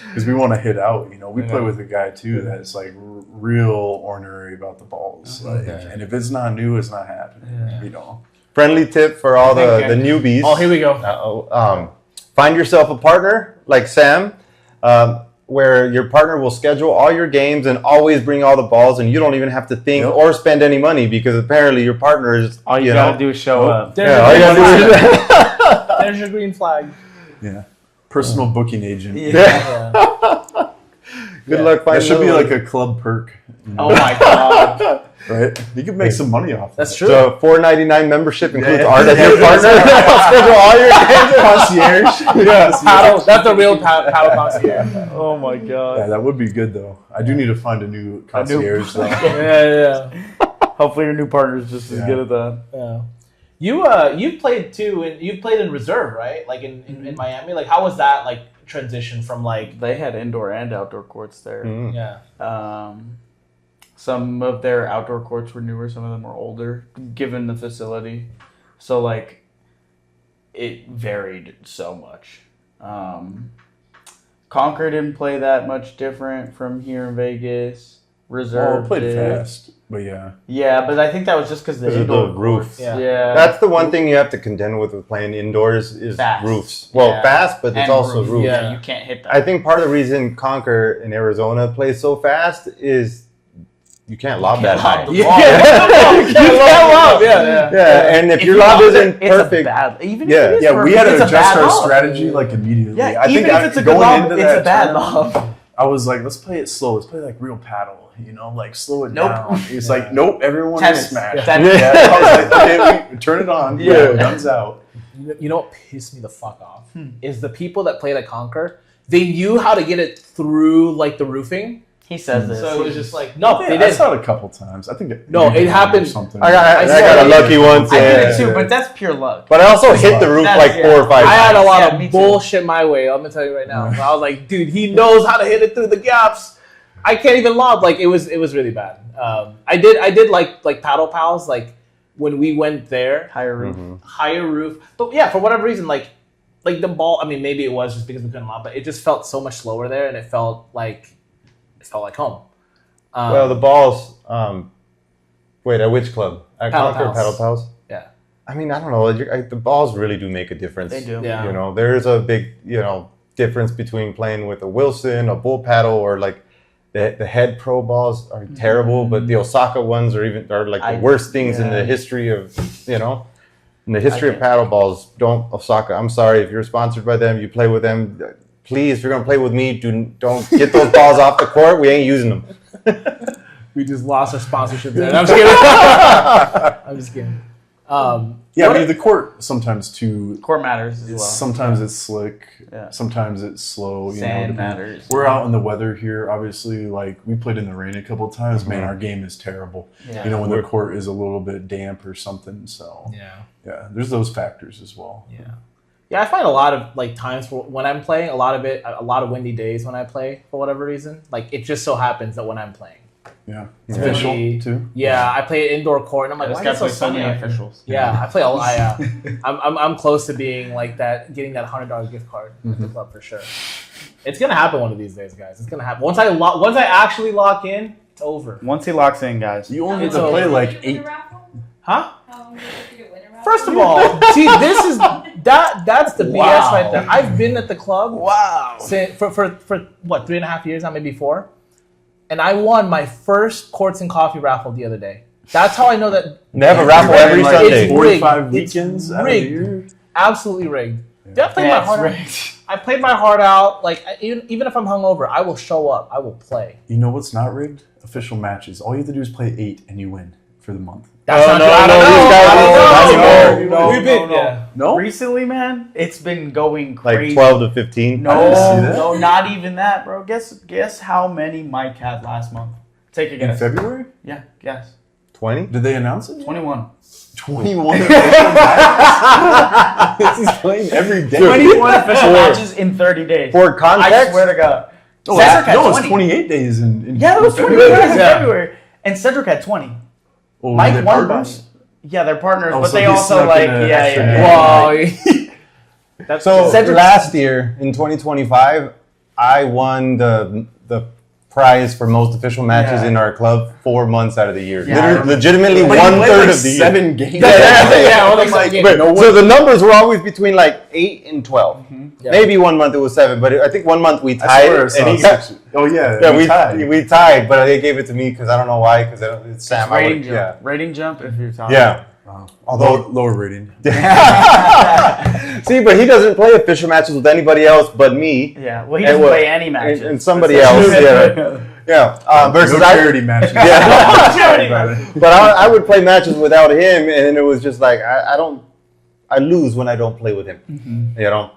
because we want to hit out. We play with a guy too that's like real ornery about the balls. Like, and if it's not new, it's not happening. Friendly tip for all the newbies. Oh, here we go. Find yourself a partner like Sam, where your partner will schedule all your games and always bring all the balls, and you don't even have to think or spend any money because apparently your partner is. All you gotta do is show up. There's your green flag. Yeah. Personal booking agent. Yeah. Good luck finding that should be like a club perk. Oh my god. Right? You could make some money off that. That's true. So $4.99 membership includes art as your partner. Schedule all your games. Concierge. Yeah, that's the real paddle concierge. Oh my god. Yeah, that would be good though. I do need to find a new concierge though. Yeah. Hopefully your new partner is just as good at that. Yeah. You've played too, and you've played in reserve, right? Like in Miami. Like how was that like transition from like they had indoor and outdoor courts there. Mm. Yeah. Some of their outdoor courts were newer, some of them were older, given the facility. So like it varied so much. Concord didn't play that much different from here in Vegas. Reserve played fast, but yeah. Yeah, but I think that was just because the indoor roof. Yeah. That's the one thing you have to contend with playing indoors is fast. Roofs. Well, fast, but it's also roofs. Yeah, you can't hit that. I think part of the reason Concord in Arizona plays so fast is you can't lob that high. You can't lob. Yeah, and if your lob isn't perfect, Even we had to adjust our strategy like immediately. Yeah, I think if it's a good lob, it's a bad lob. I was like, let's play it slow. Let's play like real paddle. Like slow it down. He's like, nope, everyone is smashed. I was like, okay, turn it on. Yeah, guns out. You know what pissed me the fuck off is the people that played at Conquer. They knew how to get it through like the roofing. He says this. So it was just like, no, they I did. saw it a couple times. I think it happened. Something. I got a lucky once. I did it too, but that's pure luck. But I also hit the roof like 4 or 5 times. I had a lot of bullshit my way. I'm gonna tell you right now. I was like, dude, he knows how to hit it through the gaps. I can't even lob. Like it was really bad. I did like Paddle Pals. Like when we went there, higher roof. But yeah, for whatever reason, like the ball. I mean, maybe it was just because we couldn't lob, but it just felt so much slower there, and it felt like home. Well, the balls. Wait, at which club? At Concord Paddle Pals? Yeah. I mean, I don't know. The balls really do make a difference. They do. Yeah. There is a big, difference between playing with a Wilson, a bull paddle, or like the head pro balls are terrible, but the Osaka ones are like the worst things in the history of, in the history of paddle balls. Don't Osaka. I'm sorry if you're sponsored by them. You play with them. Please, if you're gonna play with me, don't get those balls off the court. We ain't using them. We just lost our sponsorship there. I'm just kidding. I mean, the court sometimes too. Court matters as well. Sometimes it's slick. Yeah. Sometimes it's slow. Sand matters. We're out in the weather here. Obviously, like we played in the rain a couple of times. Man, our game is terrible. Yeah. When the court is a little bit damp or something. So yeah, there's those factors as well. Yeah. Yeah, I find a lot of like times when I'm playing, a lot of windy days when I play for whatever reason. Like it just so happens that when I'm playing. Yeah. Official too. Yeah, I play indoor court and I'm like, why is it so sunny officials? Yeah, I play a lot. I'm close to being like that, getting that $100 gift card at the club for sure. It's gonna happen one of these days, guys. It's gonna happen. Once I actually lock in, It's over. Once he locks in, guys. You only It's have to play over. like 8. Huh? How long does it take you to win a raffle? First of all, see, this is that's the BS Wow. right there. I've been at the club Wow. for what 3.5 years now, maybe 4, and I won my first Courts and Coffee raffle the other day. That's how I know that They have a raffle every like Sunday. It's 45 rigged. weekends It's out of the rigged. year. absolutely rigged. Dude, I played Yeah, my heart out. rigged. I played my heart out. Like even if I'm hungover, I will show up. I will play. You know what's not rigged? Official matches. All you have to do is play 8 and you win for the month. That's not no, true. I don't no, know. these guys- I don't not know. anymore. We've been yeah. No? Recently, man, it's been going Like crazy. 12 to 15. I didn't see No, that. no, not even that, bro. Guess how many Mike had last month? Take a In guess. February? Yeah, guess. 20? Did they announce it? 21. 21 official matches? He's playing every day. 21 official matches in 30 days. For I context, swear to God. Oh, Cedric had no, 20. it's 28 days in Yeah, it was 20 February. days in Yeah. February. And Cedric had 20. Well, Mike were they won partners? Yeah, they're partners, Oh, but so they he also snuck like, in an yeah, extra yeah. day. Wow. That's so Cedric- last year in 2025, I won the prize for most official matches Yeah. in our club 4 months out of the year. Yeah, I remember. Legitimately But he played 1/3 like of the year. 7 games. yeah, well, I'm like, yeah. But, no so one- the numbers were always between like 8 and 12. Yeah. Maybe 1 month it was 7, but I think 1 month we I tied. swear I And saw he got, 6. Oh, yeah. yeah, we tied. we tied, but they gave it to me because I don't know why. Because it's Sam. I Rating would, jump. yeah, Rating jump if you're talking. yeah. Wow. Although- Lower rating. See, but he doesn't play official matches with anybody else but me Yeah, well, he And doesn't what- play any matches. and somebody else. Yeah, yeah. Versus no I, charity matches. Yeah. But I would play matches without him, and then it was just like I lose when I don't play with him. You know,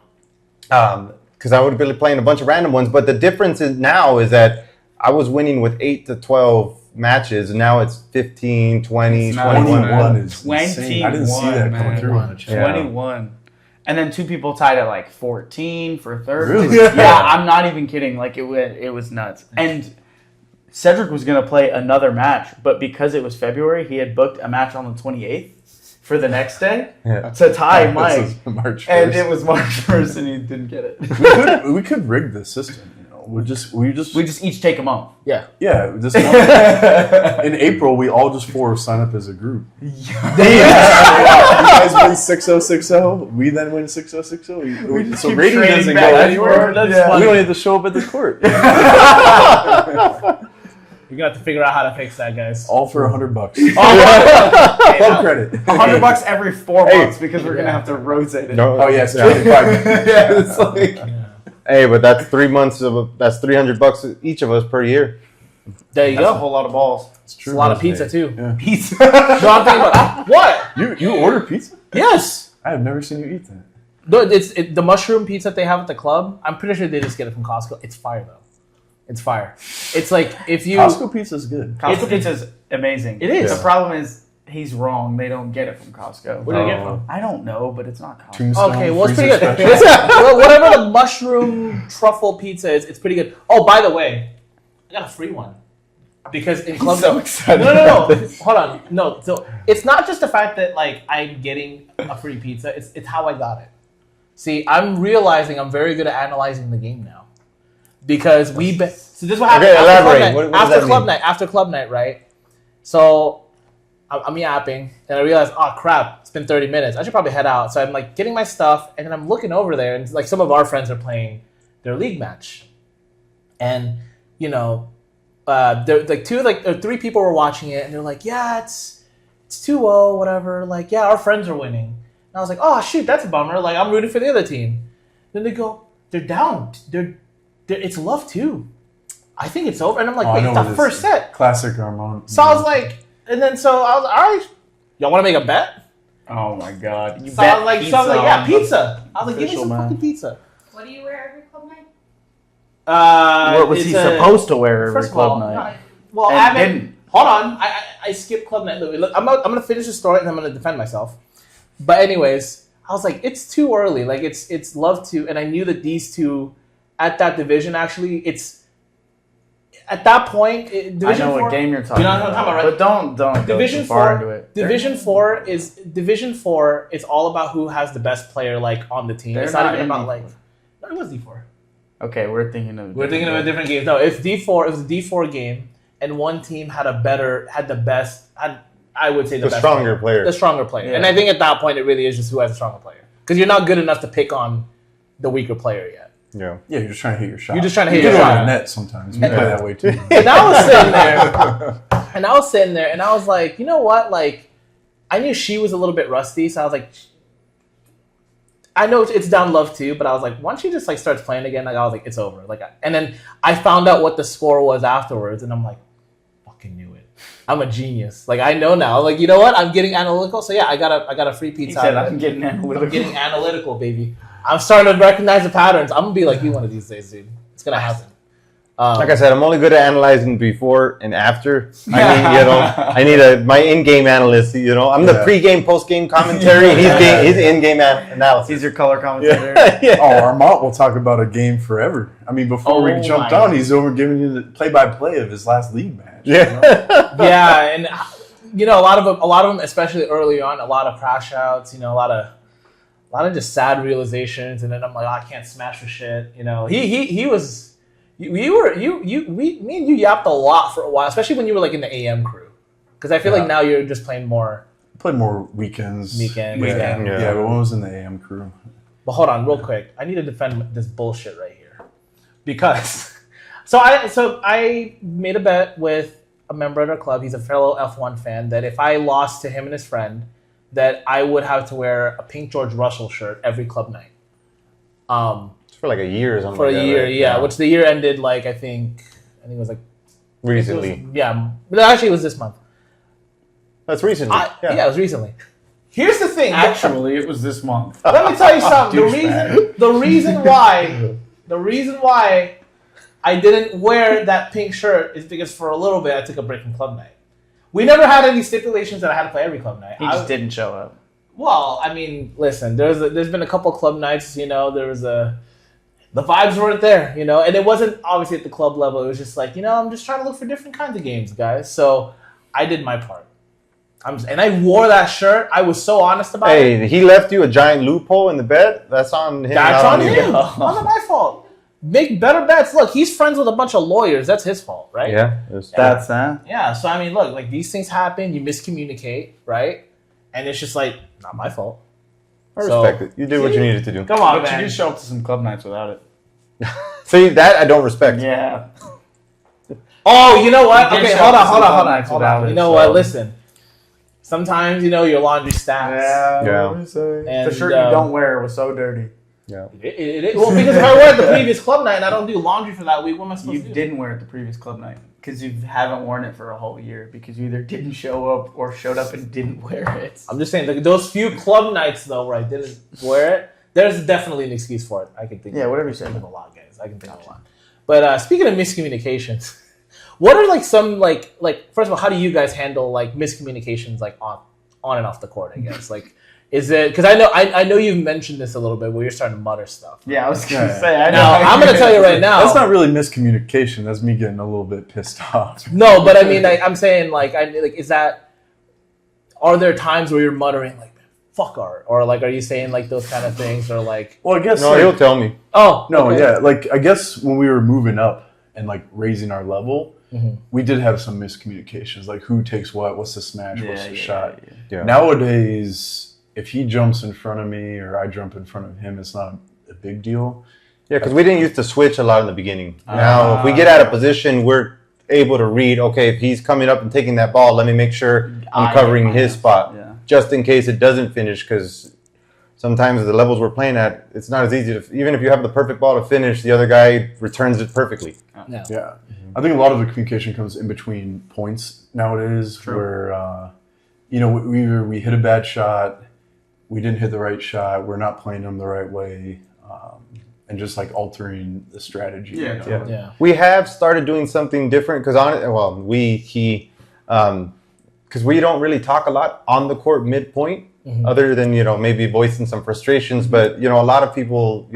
because I would be playing a bunch of random ones. But the difference is now is that I was winning with 8 to 12 matches, and now it's 15, 20, It's not 21. 21 is insane. I didn't see 21, that coming man. through on the chat. Yeah. 21. And then 2 people tied at like 14 for third. Really? Yeah, I'm not even kidding. Like it was nuts. And Cedric was gonna play another match, but because it was February, he had booked a match on the 28th for the next day Yeah. to tie This Mike. is March 1st. And it was March 1st, and he didn't get it. we could rig the system. You know, we We just each take a month. yeah. yeah. This month, in April, we all just 4 sign up as a group. You guys win 6060. We then win 6060. just So keep rating trading doesn't back go and anywhere. forth. That's We funny. don't have to show up at the court. You're gonna have to figure out how to fix that, guys. All for $100. Hey, Club credit. $100 every 4 Hey. months because we're gonna have to rotate it. No, Oh yeah, it's yeah. 25. Yeah, it's like Hey, but that's 3 months that's $300 each of us per year. there you That's a go. whole lot of balls. it's It's true. a lot of pizza too. Yeah. Pizza. No, I'm thinking about what? You order pizza? Yes. I have never seen you eat that. No, it's the mushroom pizza that they have at the club. I'm pretty sure they just get it from Costco. It's fire though. It's fire. It's like if you Costco pizza is good. Costco pizza's amazing. It is. The problem is he's wrong. They don't get it from Costco. Where do they get it Oh. from? I don't know, but it's not Costco. Tombstone Okay, well, it's freezer pretty good. special. Well, whatever the mushroom truffle pizza is, it's pretty good. Oh, by the way, I got a free one because in club. so excited. No. Hold on. No, so it's not just the fact that like I'm getting a free pizza. It's how I got it. See, I'm realizing I'm very good at analyzing the game now because so this is what happened Okay, after elaborate. club night. What does After that club mean? night. After club night, right? So I'm yapping, and I realize, oh crap, it's been 30 minutes. I should probably head out. So I'm like getting my stuff, and then I'm looking over there, and like some of our friends are playing their league match, and you know, they're like three people were watching it, and they're like, yeah, it's 2-0, whatever. Like, yeah, our friends are winning. And I was like, oh shoot, that's a bummer. Like I'm rooting for the other team. Then they go, they're down. They're it's love too. I think it's over. And I'm like, Oh, I wait, know it's the what first set. Classic Armandt. So I was like, and then so I was like, all right, y'all want to make a bet? Oh my god. You So I was like, yeah, pizza. I was like, give me official some man. fucking pizza. What do you wear every club night? What was it's he a- supposed to wear every First of all, club night? well, And I haven't. didn't. Hold on, I skipped club night. Look, I'm gonna finish the story and I'm gonna defend myself. But anyways, I was like, it's too early. Like it's love to, and I knew that these two at that division actually, it's at that point. I Division know 4, what game you're talking You know what I'm about. talking about, right? But don't go Division too far 4. into it. Division 4 is all about who has the best player like on the team. They're It's not not even in about D4. like. No, it was D4. Okay, we're thinking of We're thinking of a different game. No, it's D4. It was a D4 game. and one team had the best, I would say the best stronger player. The stronger player. Yeah. And I think at that point it really is just who has a stronger player. Because you're not good enough to pick on the weaker player yet. Yeah. Yeah, you're just trying to hit your shot. You're just trying to hit You your get it on shot. the net sometimes. We play that way too. And I was sitting there and I was like, you know what? Like, I knew she was a little bit rusty, so I was like, I know it's down love too, but I was like, once she just like starts playing again, like I was like, it's over. Like, and then I found out what the score was afterwards, and I'm like, fucking knew it. I'm a genius. Like I know now. Like you know what? I'm getting analytical. So yeah, I got a free He pizza. said, out of I'm it. getting analytical. I'm getting analytical, baby. I'm starting to recognize the patterns. I'm gonna be like you one of these days, dude. It's gonna happen. Like I said, I'm only good at analyzing before and after. I need my in-game analyst. I'm the pre-game, post-game commentary. He's in-game analysis. He's your color commentator. Oh, Armandt will talk about a game forever. I mean, before we jumped on, he's over giving you the play-by-play of his last league match. Yeah. Yeah, and a lot of them, especially early on, a lot of crash outs. A lot of just sad realizations, and then I'm like, oh, I can't smash for shit. He was. Me and you yapped a lot for a while, especially when you were like in the AM crew, because I feel like now you're just playing more. Played more weekends. Yeah. Yeah, but when I was in the AM crew. But hold on, real quick, I need to defend this bullshit right here, because so I made a bet with a member at our club. He's a fellow F1 fan. That if I lost to him and his friend, that I would have to wear a pink George Russell shirt every club night. For like a year or something. For like a that, year, right? yeah. Which the year ended like I think it was like Recently. but actually it was this month. That's recently. Yeah, it was recently. Here's the thing. Actually, it was this month. Let me tell you something. Douchebag. The reason why I didn't wear that pink shirt is because for a little bit I took a break from club night. We never had any stipulations that I had to play every club night. He just didn't show up. Well, I mean, listen. There's been a couple club nights. There was the vibes weren't there, and it wasn't obviously at the club level. It was just like, I'm just trying to look for different kinds of games, guys. So I did my part. And I wore that shirt. I was so honest about it. Hey, he left you a giant loophole in the bet. That's on him. That's not on you. him. Not my fault. Make better bets. Look, he's friends with a bunch of lawyers. That's his fault, right? Yeah. That's that. Yeah. So I mean, look, like these things happen. You miscommunicate, right? And it's just like not my fault. I respect it. You did what you needed to do. Come on, But man. you did show up to some club nights without it. See, that I don't respect. Yeah. Oh, you know what? You did Okay, show hold up on, to hold some on, hold club on, nights hold without on. it, You know so- what? Listen. Sometimes your laundry stacks. Yeah. And, The shirt you don't wear was so dirty. Yeah. Well, because if I wear it the previous club night and I don't do laundry for that week, what am I supposed You to do? didn't wear it the previous club night because you haven't worn it for a whole year because you either didn't show up or showed up and didn't wear it. I'm just saying, like, those few club nights though where I didn't wear it, there's definitely an excuse for it. I can think. Yeah, of. whatever you I can say. think of a lot, guys. I can think of a lot. But speaking of miscommunications, what are like some like first of all, how do you guys handle like miscommunications like on and off the court? I guess like. Is it because I know you've mentioned this a little bit where you're starting to mutter stuff. Yeah, I was gonna Yeah. say. I know. Now I'm gonna tell you right now. That's not really miscommunication. That's me getting a little bit pissed off. No, but I mean, I'm saying is that? Are there times where you're muttering like "fuck art" or like are you saying like those kind of things or like? Well, I guess No, he'll tell me. Oh no, okay. yeah. Like I guess when we were moving up and like raising our level, we did have some miscommunications. Like who takes what? What's the smash? What's the shot? Yeah. Nowadays, if he jumps in front of me or I jump in front of him, it's not a big deal. Yeah, because we didn't used to switch a lot in the beginning. Now, if we get out of position, we're able to read, okay, if he's coming up and taking that ball, let me make sure I'm covering his spot. Yeah. Just in case it doesn't finish, because sometimes the levels we're playing at, it's not as easy to, even if you have the perfect ball to finish, the other guy returns it perfectly. No. Yeah. I think a lot of the communication comes in between points nowadays where, we hit a bad shot, we didn't hit the right shot, we're not playing them the right way, and just like altering the strategy. Yeah. Yeah. We have started doing something different because because we don't really talk a lot on the court midpoint, other than maybe voicing some frustrations. But a lot of people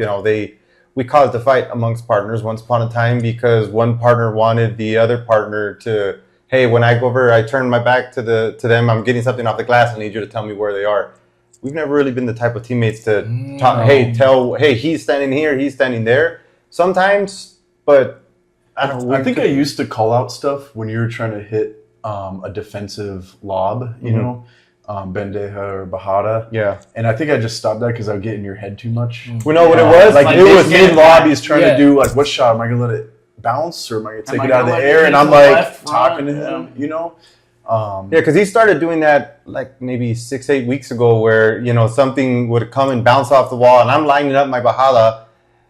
we caused a fight amongst partners once upon a time because one partner wanted the other partner to, hey, when I go over, I turn my back to them, I'm getting something off the glass, I need you to tell me where they are. We've never really been the type of teammates to talk, hey, he's standing here, he's standing there. Sometimes, but I think I used to call out stuff when you were trying to hit a defensive lob, you know, bandeja or bajada. Yeah. And I think I just stopped that because I would get in your head too much. We know what it was. Like it was mid lob, he's trying Yeah. to do like, what shot? Am I going to let it bounce or am I going to take Am it I out of the gonna let air? it And hit I'm to like the left, talking to front? him, you know? Yeah, because he started doing that like maybe 6-8 weeks ago, where something would come and bounce off the wall, and I'm lining up my bajada,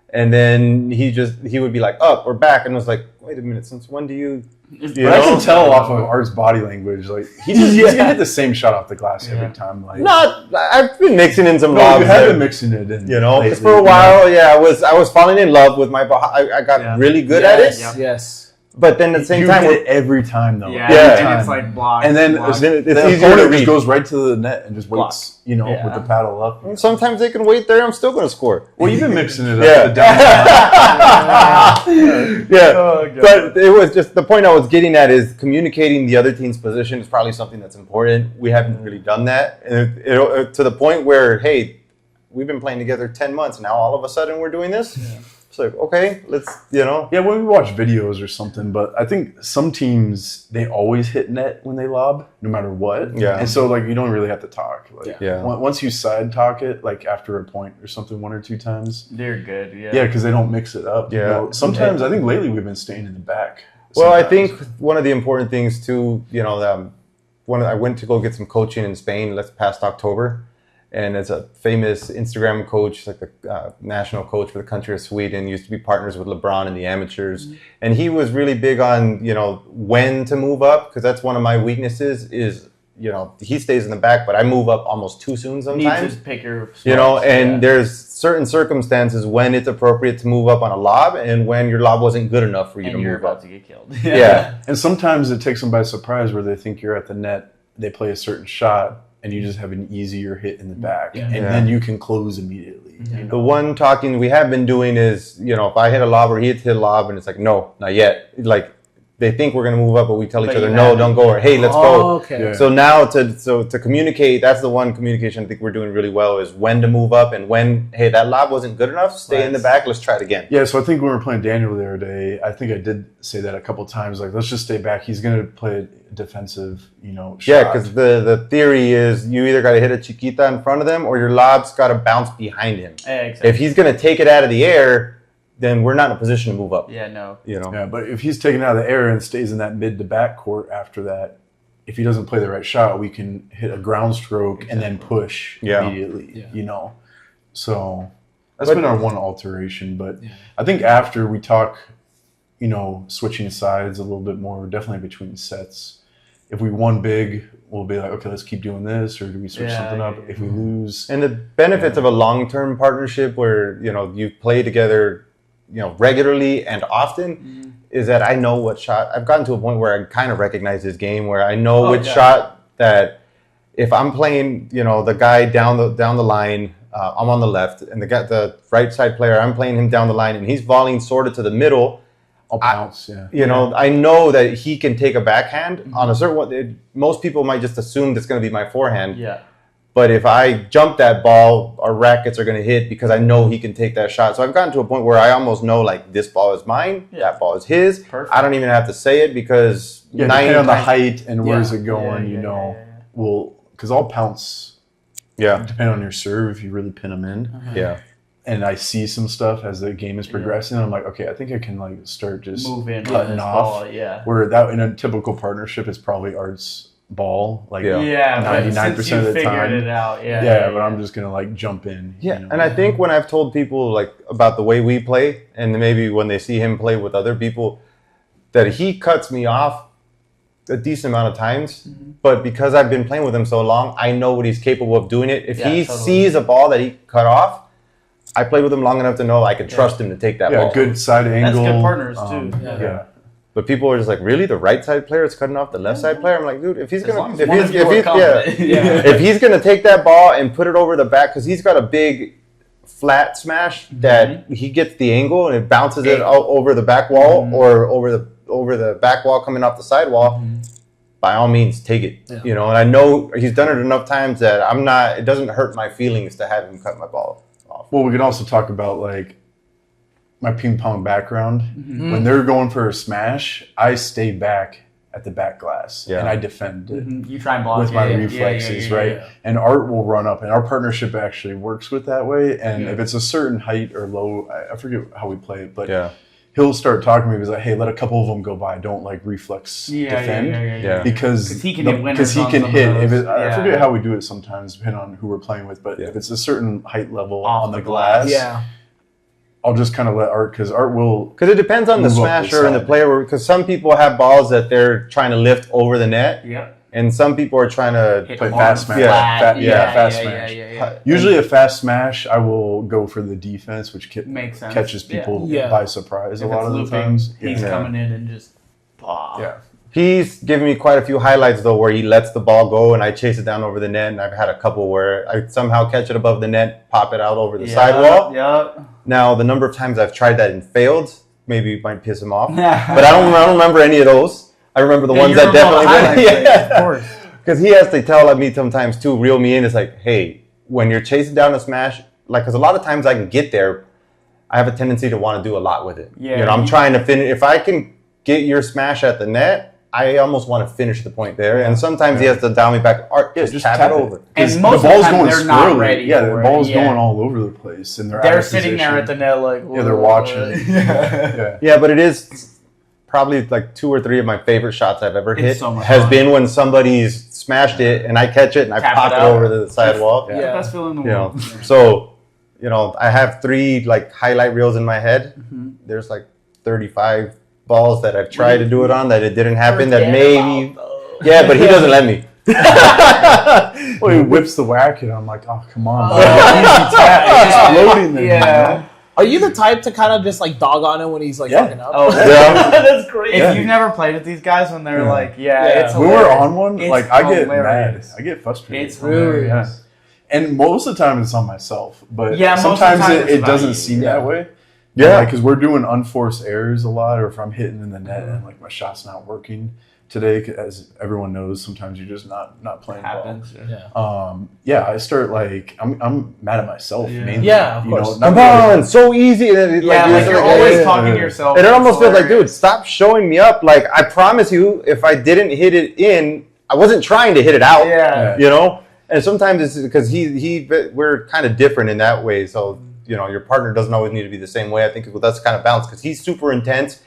and then he would be like up or back, and I was like, wait a minute, since when do you? But I can tell off of Art's body language, like he's gonna hit the same shot off the glass every time. Like, I've been mixing in some no, lobs you have there, been mixing it in, because for a while, I was falling in love with my bajada. I got really good at it, Yes. but then at the same you time, hit it every time though. Yeah, every and time. it's like blocked. And then blocked. it's the easier to opponent read. just goes right to the net and just waits, with Yeah. the paddle up. sometimes they can wait there. I'm still going to score. Well, you've been mixing it up. Yeah. The down- Yeah, Oh, God. but it was just the point I was getting at is communicating the other team's position is probably something that's important. We haven't really done that, and to the point where, hey, we've been playing together 10 months now. All of a sudden, we're doing this. Yeah. It's like, okay, let's Yeah, when we watch videos or something, but I think some teams they always hit net when they lob, no matter what. Yeah. And so like you don't really have to talk. Like Yeah. once you side talk it, like after a point or something 1 or 2 times. They're good. Yeah. Yeah, because they don't mix it up. Yeah. Sometimes I think lately we've been staying in the back. Well, I sometimes. think one of the important things too, I went to go get some coaching in Spain past October, and it's a famous Instagram coach, like the national coach for the country of Sweden, used to be partners with LeBron in the amateurs, and he was really big on when to move up, because that's one of my weaknesses is he stays in the back, but I move up almost too soon You sometimes. just pick your spots, And there's certain circumstances when it's appropriate to move up on a lob, and when your lob wasn't good enough for you and to you're move about up. to get killed. Yeah. And sometimes it takes them by surprise where they think you're at the net, they play a certain shot, and you just have an easier hit in the back, and then you can close immediately. The one talking we have been doing is, if I hit a lob or he hit a lob, and it's like, no, not yet. Like, they think we're going to move up, but we tell each other, no, don't go, or hey, let's go. Okay. Yeah. So now to communicate, that's the one communication I think we're doing really well, is when to move up, and when, hey, that lob wasn't good enough, stay in the back, let's try it again. Yeah, so I think when we were playing Daniel the other day, I think I did say that a couple times, like, let's just stay back. He's going to play a defensive, shot. Yeah, because the theory is you either got to hit a chiquita in front of them, or your lob's got to bounce behind him. Exactly. If he's going to take it out of the air, then we're not in a position to move up. Yeah, no. Yeah, but if he's taken out of the air and stays in that mid to back court after that, if he doesn't play the right shot, we can hit a ground stroke and then push immediately, So that's been our one alteration. But I think after we talk, switching sides a little bit more, definitely between sets. If we won big, we'll be like, okay, let's keep doing this, or do we switch something up? If we lose. And the benefits of a long-term partnership where, you play together, regularly and often is that I know what shot. I've gotten to a point where I kind of recognize his game, where I know which shot that if I'm playing, the guy down the line, I'm on the left, and the right side player, I'm playing him down the line, and he's volleying sort of to the middle. I'll bounce, I know that he can take a backhand on a certain one. Most people might just assume that's going to be my forehand. Yeah. But if I jump that ball, our rackets are going to hit because I know he can take that shot. So I've gotten to a point where I almost know, like, this ball is mine, that ball is his. Perfect. I don't even have to say it because depending on the height and where's it going, we'll because I'll pounce. Depending on your serve, if you really pin them in. Yeah. And I see some stuff as the game is progressing, and I'm like, okay, I think I can start just moving cutting off. Where that in a typical partnership is probably Art's ball, like 99% of the time. It out. But I'm just gonna jump in. And I think when I've told people about the way we play, and maybe when they see him play with other people, that he cuts me off a decent amount of times, but because I've been playing with him so long, I know what he's capable of doing it. If he sees a ball that he cut off, I played with him long enough to know I could trust him to take that ball. Good side angle. That's good partners too. But people are just like, really? The right side player is cutting off the left side player? I'm like, dude, if he's gonna take that ball and put it over the back, because he's got a big flat smash that he gets the angle and it bounces it out over the back wall or over the back wall coming off the side wall. By all means, take it. And I know he's done it enough times that it doesn't hurt my feelings to have him cut my ball off. Well, we can also talk about my ping pong background, when they're going for a smash, I stay back at the back glass and I defend it. You try and block with my it. reflexes, right? Yeah. And Art will run up, and our partnership actually works with that way. And if it's a certain height or low, I forget how we play it, but he'll start talking to me. He's like, "Hey, let a couple of them go by. Don't like reflex defend, because he can hit winners. Because he can hit. I forget how we do it sometimes, depending on who we're playing with. But if it's a certain height level on the glass, I'll just kind of let Art, because Art will... Because it depends on the smasher and the player. Because some people have balls that they're trying to lift over the net. And some people are trying to play fast smash. Fast smash. Usually a fast smash, I will go for the defense, which catches people by surprise a lot of the times. He's coming in and just... He's given me quite a few highlights, though, where he lets the ball go and I chase it down over the net. And I've had a couple where I somehow catch it above the net, pop it out over the sidewall. Now, the number of times I've tried that and failed, maybe it might piss him off. But I don't remember any of those. I remember the ones that definitely went. Of course. Because he has to tell me sometimes, too, reel me in. It's like, hey, when you're chasing down a smash, like, because a lot of times I can get there, I have a tendency to want to do a lot with it. I'm trying to finish. If I can get your smash at the net, I almost want to finish the point there, and sometimes he has to dial me back. Art, just tap it over. And most the ball's of the time, they're not ready. The ball's going all over the place, and they're sitting there at the net like, they're watching. But it is probably like 2 or 3 of my favorite shots I've ever hit. Has been when somebody's smashed it and I catch it and I pop it over the sidewall. Best feeling in the world. So, I have 3 like highlight reels in my head. There's like 35 balls that I've tried to do it on that it didn't happen. That maybe, but he doesn't let me. Well, he whips the whack and I'm like, oh, come on, easy tap. It's just floating there. Are you the type to kind of just like dog on him when he's like fucking up? Oh, that's great. If you've never played with these guys, when they're like, it's when we're on one, like I get mad, I get frustrated. It's hilarious. And most of the time it's on myself, but sometimes it doesn't seem that way. Because we're doing unforced errors a lot, or if I'm hitting in the net and like my shot's not working today, as everyone knows, sometimes you're just not playing well. I start like I'm mad at myself mainly. Of course. Come on, so easy. Like you're always talking to yourself. And it almost feels like, dude, stop showing me up. Like I promise you, if I didn't hit it in, I wasn't trying to hit it out. And sometimes it's because we're kind of different in that way. So. Your partner doesn't always need to be the same way. I think that's kind of balanced because he's super intense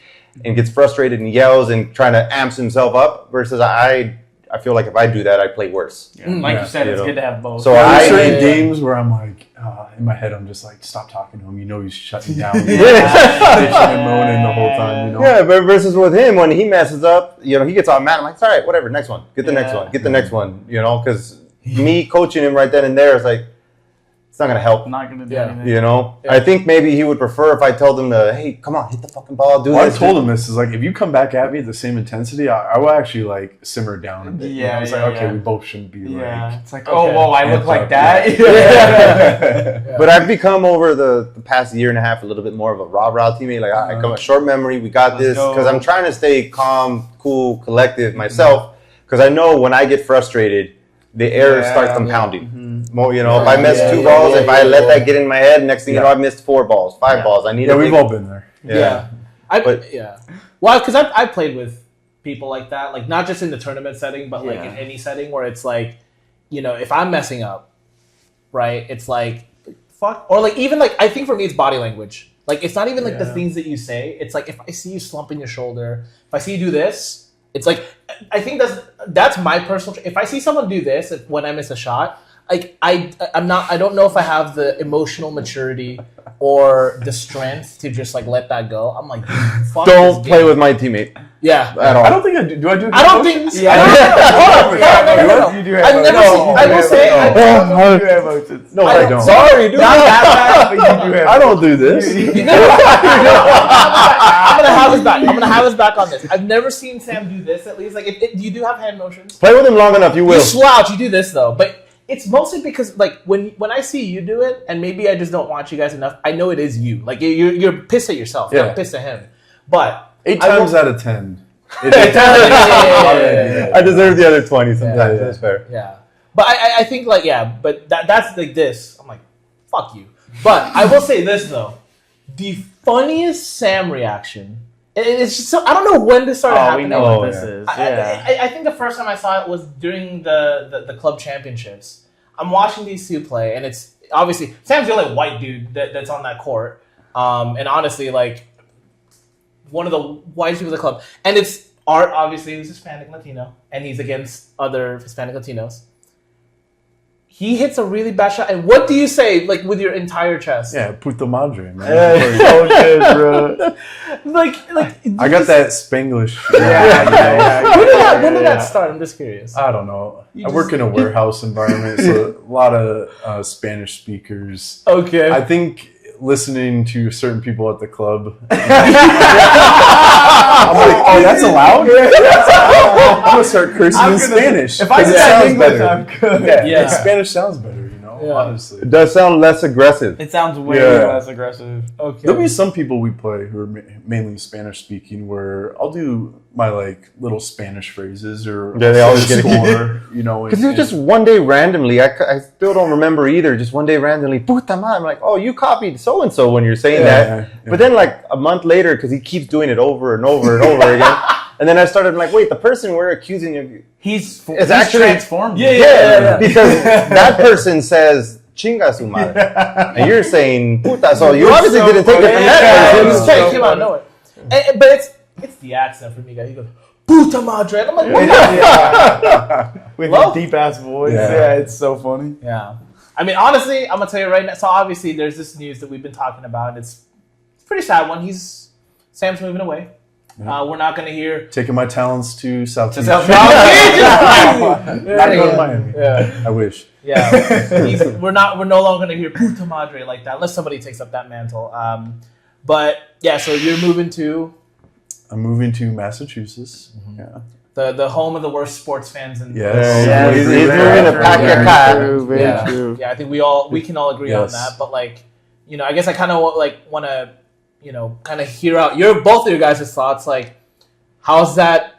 and gets frustrated and yells and trying to amps himself up versus I feel like if I do that, I play worse. Like you said, it's good to have both. So there's certain games where I'm like, in my head, I'm just like, stop talking to him. He's shutting down. Bitching and moaning the whole time. Yeah, but versus with him, when he messes up, he gets all mad. I'm like, it's all right, whatever, next one. Get the next one. Get the next one. Because me coaching him right then and there is like, it's not going to help. Not going to do anything. I think maybe he would prefer if I told him to, hey, come on, hit the fucking ball, do this. I told him this is like, if you come back at me at the same intensity, I will actually like simmer down a bit. It's like, okay, we both shouldn't be like. It's like, I look like that. But I've become over the past year and a half a little bit more of a rah-rah teammate. Like I come a short memory, we got this. Because I'm trying to stay calm, cool, collective myself. Because I know when I get frustrated, the errors start compounding. More, if I miss 2 balls, if I let that get in my head, next thing you know, I've missed 4 balls, 5 balls. I need. We've all been there. Well, because I played with people like that, like not just in the tournament setting, but like in any setting where it's like, if I'm messing up, right? It's like fuck, or like even like I think for me it's body language. Like it's not even like the things that you say. It's like if I see you slumping your shoulder, if I see you do this. It's like I think that's my personal. If I see someone do this when I miss a shot, like I don't know if I have the emotional maturity or the strength to just like let that go. I'm like, fuck don't play with my teammate. Yeah, at all. I don't think I do. Do I do? I don't think. No. You do have emotions. I've never seen. I will say. You have emotions. No, I don't. Sorry, dude. Not that bad, but you do have. I don't do this. I'm gonna have his back on this. I've never seen Sam do this. At least, like, you do have hand motions. Play with him long enough, you will. You slouch. You do this though, but it's mostly because like when I see you do it, and maybe I just don't watch you guys enough. I know it is you. Like you're pissed at yourself. You're not pissed at him. But 8 times out of 10. I deserve the other 20 sometimes. That's fair. Yeah, but I think like but that's like this. I'm like, fuck you. But I will say this though. The funniest Sam reaction. It's just I don't know when this started happening. We know what this is. Yeah. I think the first time I saw it was during the club championships. I'm watching these two play, and it's obviously Sam's the only white dude that's on that court, and honestly, like one of the whitest people in the club. And it's Art, obviously, who's Hispanic Latino, and he's against other Hispanic Latinos. He hits a really bad shot, and what do you say, like with your entire chest? Yeah, puta madre, man. Yeah, so good, bro. like I got that Spanglish. When did that start? I'm just curious. I don't know. I work in a warehouse environment, so a lot of Spanish speakers. Okay. I think listening to certain people at the club. I'm like, oh, that's allowed? I'm going to start cursing in Spanish. If I it say sounds English, better. I'm good. Yeah, like Spanish sounds better, honestly. It does sound less aggressive. It sounds way Yeah. less aggressive. Okay. There'll be some people we play who are mainly Spanish speaking where I'll do my like little Spanish phrases or Yeah, they always get score, Because it was just one day randomly, I still don't remember either, just one day randomly, puta madre, I'm like, oh, you copied so-and-so when you're saying that. Yeah. But then like a month later, because he keeps doing it over and over and over again, and then I started like, wait, the person we're accusing you, He's actually transformed. yeah, because that person says, chinga su madre, and you're saying puta, so you obviously didn't take it from that person. It came out of nowhere. But it's the accent for me, guys. He goes, puta madre. And I'm like, what? With Hello? a deep ass voice. Yeah. Yeah, it's so funny. Yeah. I mean, honestly, I'm going to tell you right now. So, obviously, there's this news that we've been talking about, and it's a pretty sad one. Sam's moving away. Yeah. We're not going to hear. Taking my talents to South Beach. South Not going to Miami. Yeah. I wish. Yeah. We're no longer going to hear puta madre like that, unless somebody takes up that mantle. But, yeah, so you're moving to I'm moving to Massachusetts. Mm-hmm. Yeah. the home of the worst sports fans in Yes. Yeah, he's moving to pack your car. Yeah, I think we can all agree on Yes. that. But like, I guess I kind of want to, kind of hear out both of your guys' thoughts. Like, how's that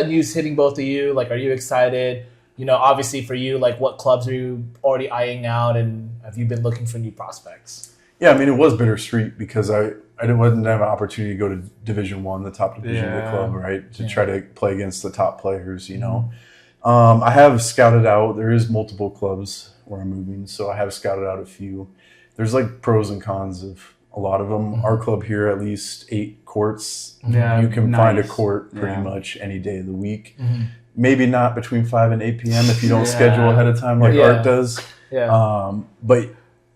news hitting both of you? Like, are you excited? Obviously for you, like, what clubs are you already eyeing out, and have you been looking for new prospects? Yeah, I mean, it was bittersweet because I didn't have an opportunity to go to Division I, the top division of the club, right? To try to play against the top players, I have scouted out. There is multiple clubs where I'm moving, so I have scouted out a few. There's like pros and cons of a lot of them. Our club here, at least 8 courts. Yeah, You can find a nice. court pretty Yeah. much any day of the week. Maybe not between 5 and 8 p.m. if you don't schedule ahead of time like Yeah. Art does. Yeah. But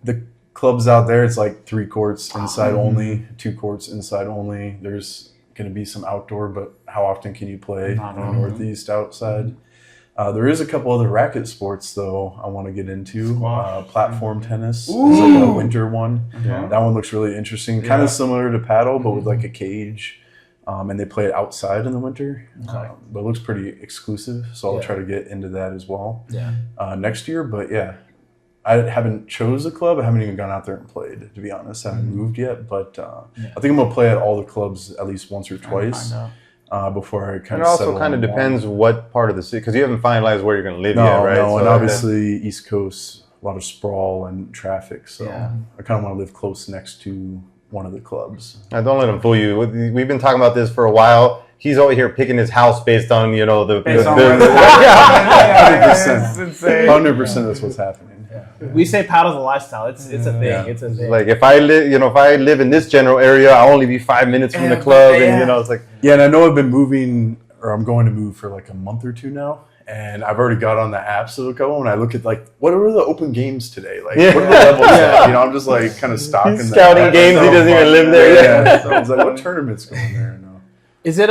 the clubs out there, it's like 3 courts inside only, 2 courts inside only. There's going to be some outdoor, but how often can you play in the Northeast outside? There is a couple other racket sports, though, I want to get into. Platform tennis is like a winter one. That one looks really interesting. Kind of similar to paddle, but with like a cage. And they play it outside in the winter. But it looks pretty exclusive, so I'll try to get into that as well next year. But yeah, I haven't chose a club. I haven't even gone out there and played, to be honest. I haven't moved yet, but I think I'm going to play at all the clubs at least once or twice before I kind It of also settle kind of on depends one. what part of the city, because you haven't finalized where you're going to live No, yet, right? no, So and obviously East Coast, a lot of sprawl and traffic, so I kind of want to live close next to one of the clubs. don't let him fool you. We've been talking about this for a while. He's over here picking his house based on, Based on the 100%. 100% that's what's happening. We say paddle's a lifestyle. It's a thing. Yeah. It's a thing. Like if I live in this general area, I'll only be 5 minutes from the club, and it's like Yeah, and I know I've been moving, or I'm going to move for like a month or 2 now. And I've already got on the apps of a couple, and I look at like, what are the open games today? Like, what are the levels at? I'm just like kind of stalking. he's scouting games. He doesn't even live there. Yeah, so I was like, what tournament's going there? No. Is it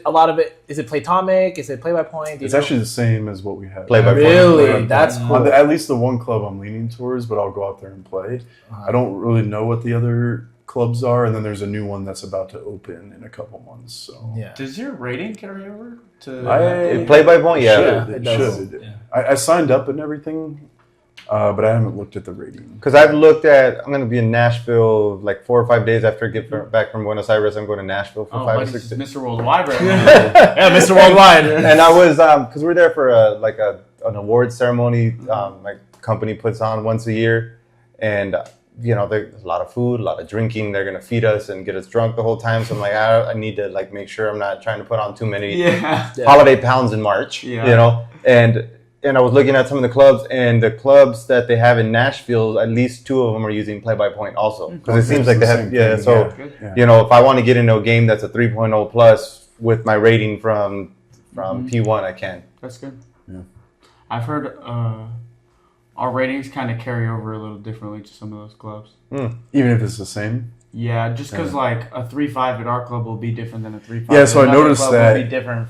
a lot of it? Is it Playtomic? Is it play by point? It's actually the same as what we have. Play by point. Really? That's cool. At least the one club I'm leaning towards, but I'll go out there and play. I don't really know what the other clubs are, and then there's a new one that's about to open in a couple months. So Yeah. Does your rating carry over to? play by point. Yeah, it does. should. I signed up and everything, but I haven't looked at the rating. because I've looked at. I'm going to be in Nashville like 4 or 5 days after I get back from Buenos Aires. I'm going to Nashville for 5 or 6 days. Mr. Worldwide right now. Yeah, Mr. Worldwide. And I was because we're there for an awards ceremony my company puts on once a year, and there's a lot of food, a lot of drinking. They're gonna feed us and get us drunk the whole time. So I'm like, I need to like make sure I'm not trying to put on too many holiday pounds in March. And I was looking at some of the clubs, and the clubs that they have in Nashville, at least 2 of them are using play-by-point also. Because it seems like they have, if I want to get into a game that's a 3.0 plus with my rating from P1, I can. That's good. Yeah. I've heard our ratings kind of carry over a little differently to some of those clubs. Even if it's the same? Yeah, just because like a 3.5 at our club will be different than a 3.5. Yeah, so I noticed that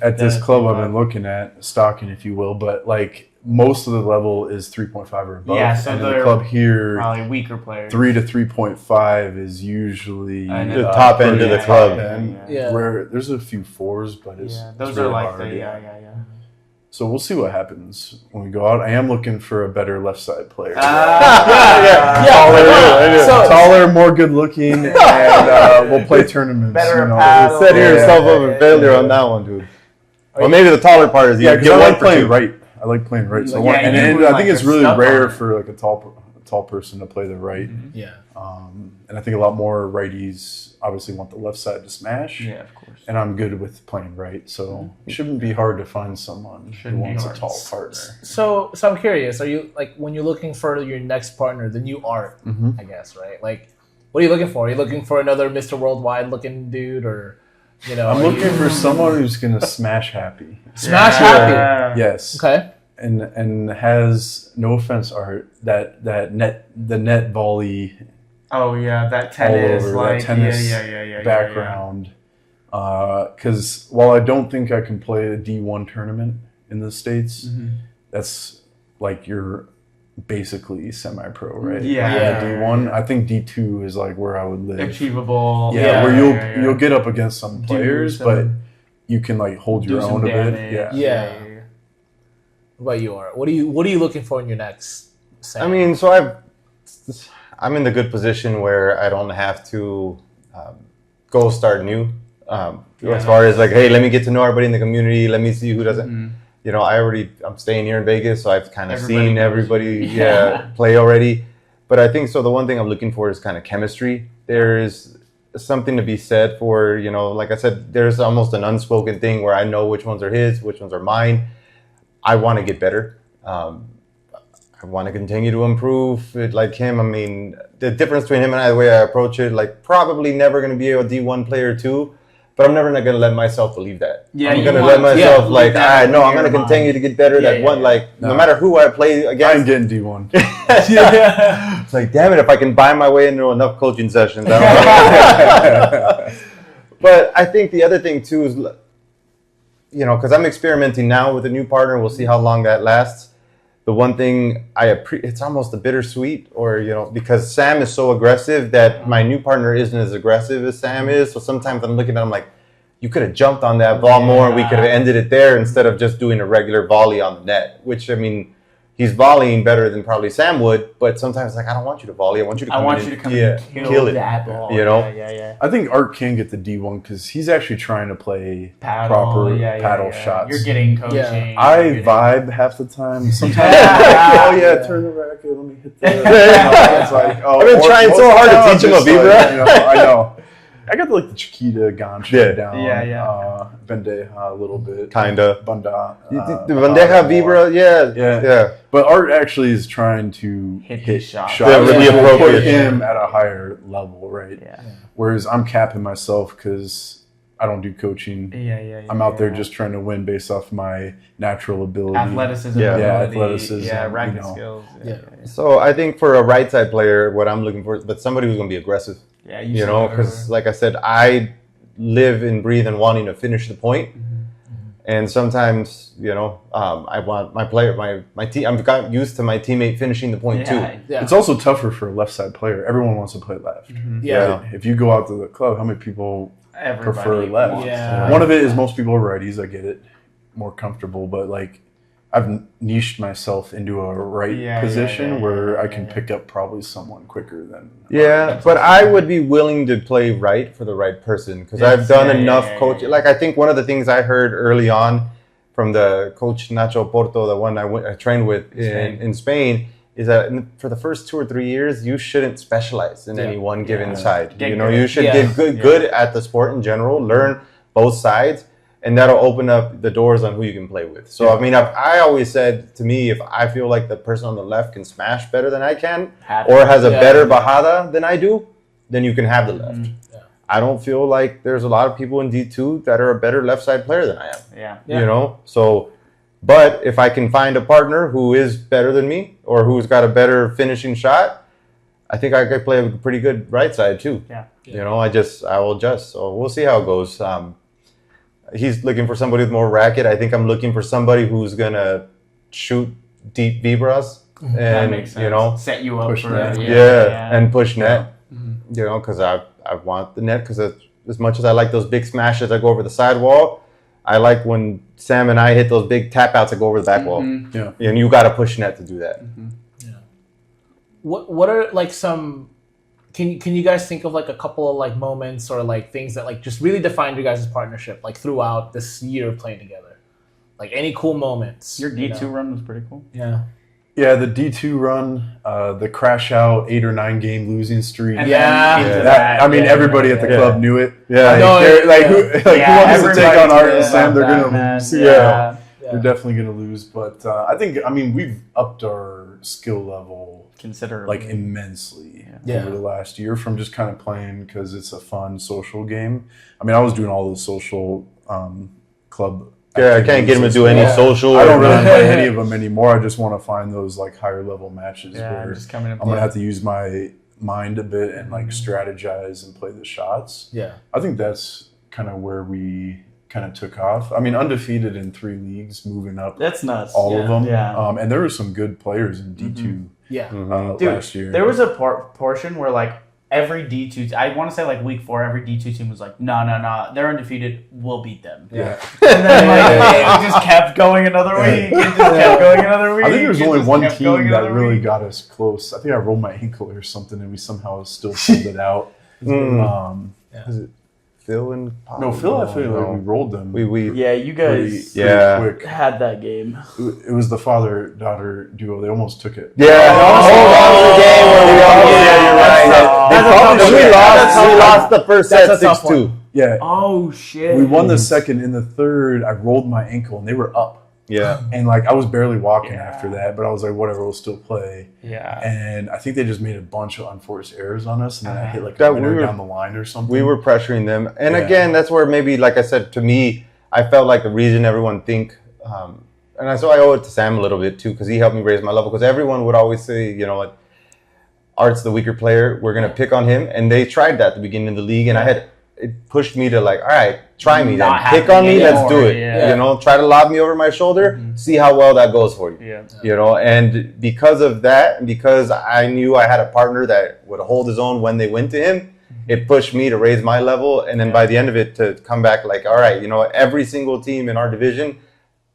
at this club 3.5. I've been looking at, stocking if you will, but like most of the level is 3.5 or above. Yeah, so and they're the club here, probably weaker players. 3 to 3.5 is usually the top end of the club. Where there's a few 4s, but it's those it's are really like hard, the So we'll see what happens when we go out. I am looking for a better left side player. Taller, more good looking, and we'll play tournaments. Better You set yourself up a failure on that one, dude. Well, maybe the taller part is because I like playing right. I like playing right. So Yeah, and I think it's really rare on it. for like a tall person to play the right. Yeah. And I think a lot more righties obviously want the left side to smash. Yeah, of course. And I'm good with playing right, so it shouldn't be hard to find someone who wants a tall partner. So I'm curious. Are you like when you're looking for your next partner, the new art? I guess right. Like, what are you looking for? Are you looking for another Mr. Worldwide looking dude, or I'm looking for someone who's gonna smash happy. Smash happy. Yes. Okay. And has, no offense, Art, the net volley. Oh yeah, that tennis, over, like that tennis background. Because while I don't think I can play a D1 tournament in the States, that's like you're basically semi-pro, right? Yeah. D1. I think D2 is like where I would live. Achievable. Where you'll get up against some players, some- but you can like hold your own a bit. Yeah. What about you, Art? What are you looking for in your next? I mean, so I'm in the good position where I don't have to go start new. As far as like, hey, let me get to know everybody in the community. Let me see who doesn't. I'm staying here in Vegas, so I've kind of seen everybody play already. But I think so. The one thing I'm looking for is kind of chemistry. There's something to be said for, like I said, there's almost an unspoken thing where I know which ones are his, which ones are mine. I want to get better. I want to continue to improve it like him. I mean, the difference between him and I, the way I approach it, like probably never going to be a D1 player too, but I'm never not going to let myself believe that. Yeah, I'm going to let myself I'm going to continue to get better. No matter who I play against. I'm getting D1. It's like, damn it, if I can buy my way into enough coaching sessions. I don't know. But I think the other thing too is, because I'm experimenting now with a new partner. We'll see how long that lasts. The one thing it's almost a bittersweet, or because Sam is so aggressive that my new partner isn't as aggressive as Sam is. So sometimes I'm looking at him like, you could have jumped on that ball more, and we could have ended it there instead of just doing a regular volley on the net. Which, I mean, he's volleying better than probably Sam would, but sometimes like, I don't want you to volley. I want you to come and kill that ball. Yeah. I think Art can get the D1 because he's actually trying to play proper paddle shots. You're getting coaching. Yeah. I vibe half the time. Sometimes I'm like, turn the racket, let me hit that. It's like, I've been trying so hard to teach him a vibra. I know. I got the Chiquita Gancha down. Bandeja a little bit. Kinda. Banda. The Bandeja Vibra, yeah. But Art actually is trying to hit shots. Really appropriate. Put him at a higher level, right? Yeah. Whereas I'm capping myself because I don't do coaching. I'm out there just trying to win based off my natural ability. Athleticism. Athleticism. Racket skills. So I think for a right side player, what I'm looking for is somebody who's going to be aggressive. Yeah, because like I said, I live and breathe and wanting to finish the point. And sometimes, I want my player, my team. I've got used to my teammate finishing the point too. Yeah. It's also tougher for a left side player. Everyone wants to play left. Yeah. If you go out to the club, how many people prefer left? Yeah. One of it is most people are righties. I get it, more comfortable. But like, I've niched myself into a right position where I can pick up probably someone quicker than. But I would be willing to play right for the right person because I've done enough coaching. Like I think one of the things I heard early on from the coach Nacho Porto, the one I trained with in Spain, is that for the first 2 or 3 years, you shouldn't specialize in any one given side. Get You know, good. you should get good at the sport in general, learn both sides, and that'll open up the doors on who you can play with. So, I mean, I always said, to me, if I feel like the person on the left can smash better than I can, or has a better bajada than I do, then you can have the left. I don't feel like there's a lot of people in D2 that are a better left side player than I am. You know, so, but if I can find a partner who is better than me or who's got a better finishing shot, I think I could play a pretty good right side too. You know, I will adjust. So we'll see how it goes. He's looking for somebody with more racket. I think I'm looking for somebody who's gonna shoot deep vibras and That makes sense. you know, set you up push for net. and push net. You know, because I want the net, because as much as I like those big smashes that go over the sidewall, I like when Sam and I hit those big tap outs that go over the back wall. And you got to push net to do that. What are like some? Can you guys think of like a couple of like moments or like things that like just really defined your guys' partnership like throughout this year of playing together? Like any cool moments? Your D2 run was pretty cool. Yeah, the D2 run, the crash out 8 or 9 game losing streak. And I mean, everybody at the club knew it. Yeah. Who wants to take on Art and Sam? They're that, gonna lose. Yeah. They're definitely gonna lose. But I think, we've upped our skill level Considerably. like immensely over the last year from just kind of playing because it's a fun social game. I mean, I was doing all the social club. Yeah, I can't get him to do any social. I don't really play any of them anymore. I just want to find those like higher level matches where just coming up I'm gonna have to use my mind a bit and like strategize and play the shots. I think that's kind of where we kind of took off. I mean, undefeated in 3 leagues, moving up. That's nuts. All of them. Yeah. And there were some good players in D2 Dude, last year. There was a portion where like every D2, I want to say like week 4, every D2 team was like, no, they're undefeated, we'll beat them. Yeah. And then it just kept going another week. It just kept going another week. I think there was it only just one kept team going that another really week. got us close. I think I rolled my ankle or something, and we somehow still pulled it out. Was it Phil and Pop? No, Phil, I feel like we rolled them. Yeah, you guys pretty quick. had that game. It was the father-daughter duo. They almost took it. Yeah, that was the game where we almost. You're right. We lost the first set 6-2. Yeah. Oh, shit. We won the second. In the third, I rolled my ankle, and they were up. Yeah. And like I was barely walking after that, but I was like, whatever, we'll still play. Yeah. And I think they just made a bunch of unforced errors on us, and then I hit like That a we winner were- down the line or something. We were pressuring them. And Yeah. again, that's where maybe, like I said, to me, I felt like the reason everyone so I owe it to Sam a little bit too, because he helped me raise my level. Because everyone would always say, you know what, Art's the weaker player, we're going to pick on him. And they tried that at the beginning of the league, and it pushed me to like, all right, try me then. Not Pick on me, happening let's do it. anymore, You know, try to lob me over my shoulder, see how well that goes for you. Yeah. You know, and because of that, and because I knew I had a partner that would hold his own when they went to him, it pushed me to raise my level. And then by the end of it, to come back like, all right, you know, every single team in our division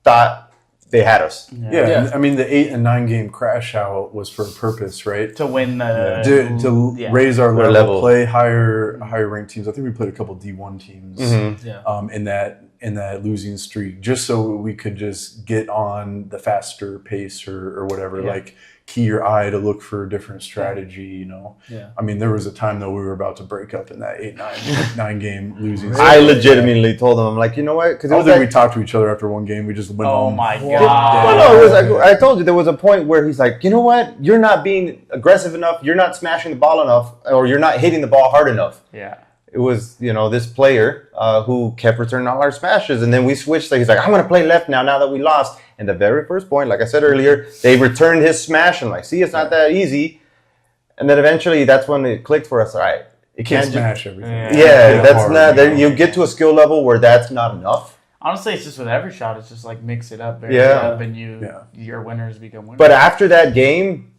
thought they had us. Yeah. And, I mean, the 8 and 9 game crash out was for a purpose, right? To win the... To raise our level, level. play higher ranked teams. I think we played a couple D1 teams in that losing streak, just so we could just get on the faster pace or whatever. Like key your eye to look for a different strategy. You know. Yeah. I mean, there was a time though we were about to break up in that 8-9 game losing. I streak. legitimately told them, I'm like, you know what? Because I don't think we talked to each other after one game. We just went Oh home. my God. Well, no, it was like, I told you there was a point where he's like, you know what? You're not being aggressive enough. You're not smashing the ball enough, or you're not hitting the ball hard enough. Yeah. It was, you know, this player who kept returning all our smashes, and then we switched. So he's like, I'm going to play left now that we lost. And the very first point, like I said earlier, they returned his smash, and like, see, it's not that easy. And then eventually, that's when it clicked for us. All right, You can't smash everything. Yeah, that's not. You get to a skill level where that's not enough. Honestly, it's just with every shot, it's just like mix it up, and your winners become winners. But after that game,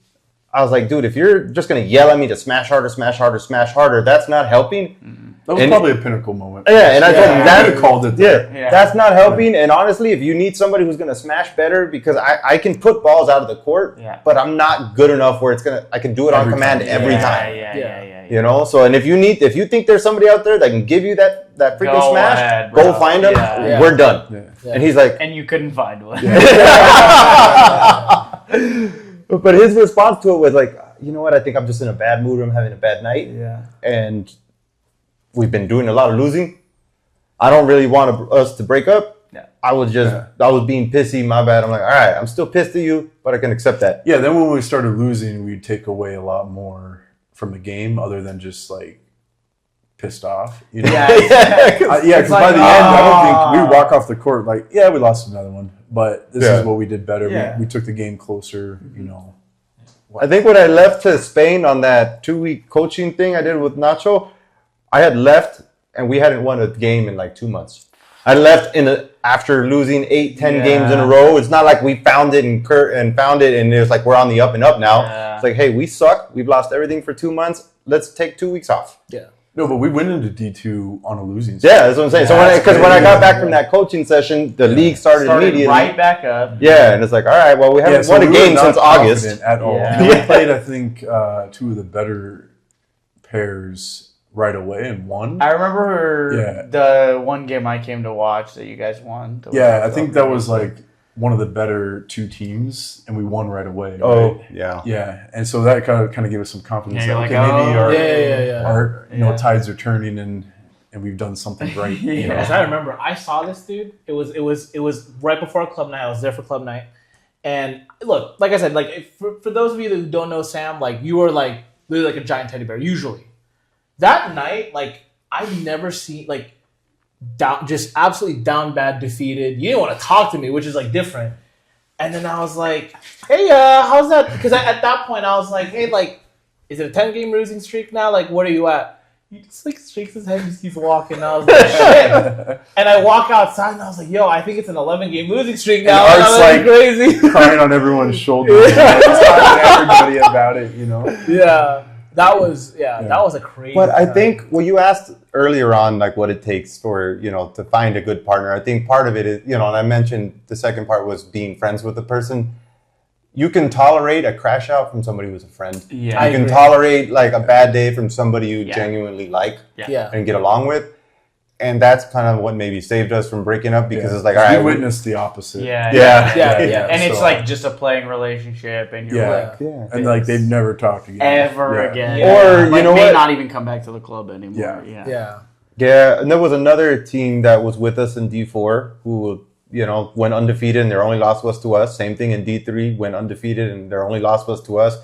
I was like, dude, if you're just going to yell at me to smash harder, that's not helping. That was probably a pinnacle moment. Yeah, and I told him that. I called it there. Yeah. That's not helping. And honestly, if you need somebody who's going to smash better, because I can put balls out of the court, but I'm not good enough where I can do it on command every time. Yeah. You know, so and if you think there's somebody out there that can give you that freaking Go smash, ahead, go bro. find them. Yeah. We're done. Yeah. And he's like, And you couldn't find one. But his response to it was like, you know what? I think I'm just in a bad mood. I'm having a bad night. Yeah. And we've been doing a lot of losing. I don't really want us to break up. Yeah. I was being pissy. My bad. I'm like, all right, I'm still pissed at you, but I can accept that. Yeah, then when we started losing, we'd take away a lot more from the game other than just like pissed off. You know? Because by the end, I don't think we walk off the court like, yeah, we lost another one, but this is what we did better. Yeah. We took the game closer, you know. I think when I left to Spain on that 2-week coaching thing I did with Nacho, I had left and we hadn't won a game in like 2 months. I left after losing 8-10 games in a row. It's not like we found it and it was like we're on the up and up now. Yeah. It's like, hey, we suck. We've lost everything for 2 months. Let's take 2 weeks off. Yeah. No, but we went into D2 on a losing streak. Yeah, that's what I'm saying. So when I got back from that coaching session, the league started immediately. Right back up. Yeah, and it's like, all right, well, we haven't won a game since August At all. Yeah. We played, I think, two of the better pairs right away and won. I remember the one game I came to watch that you guys won. Yeah, I think that was like one of the better two teams, and we won right away. Oh, right? yeah. Yeah, and so that kind of gave us some confidence. Yeah, that, you're okay, like, maybe our Yeah. tides are turning and we've done something right. You know? Because I remember I saw this dude. It was right before club night. I was there for club night, and look, like I said, like for those of you who don't know Sam, like you were like literally like a giant teddy bear. Usually, that night, like I've never seen like down, just absolutely down bad, defeated. You didn't want to talk to me, which is like different. And then I was like, hey, how's that? Because at that point I was like, hey, like, is it a 10-game losing streak now? Like, what are you at? He just like shakes his head and just keeps walking. And I was like, shit. And I walk outside and I was like, yo, I think it's an 11-game losing streak now. And And Art's I'm like crazy. crying on everyone's shoulders, talking to everybody about it, you know. Yeah. That was a crazy But I time. think you asked earlier on, like what it takes for, to find a good partner. I think part of it is, and I mentioned the second part was being friends with the person. You can tolerate a crash out from somebody who's a friend. Yeah. You can tolerate like a bad day from somebody you genuinely like Yeah. and get along with. And that's kind of what maybe saved us from breaking up because it's like, all right. We witnessed the opposite. Yeah. Yeah. And it's So- like just a playing relationship, and you're like, And like they've never talked again. ever Yeah. again. Or, like, you know may what? not even come back to the club anymore. Yeah. Yeah. Yeah, and there was another team that was with us in D4 who, went undefeated and their only loss was to us. Same thing in D3, went undefeated and their only loss was to us.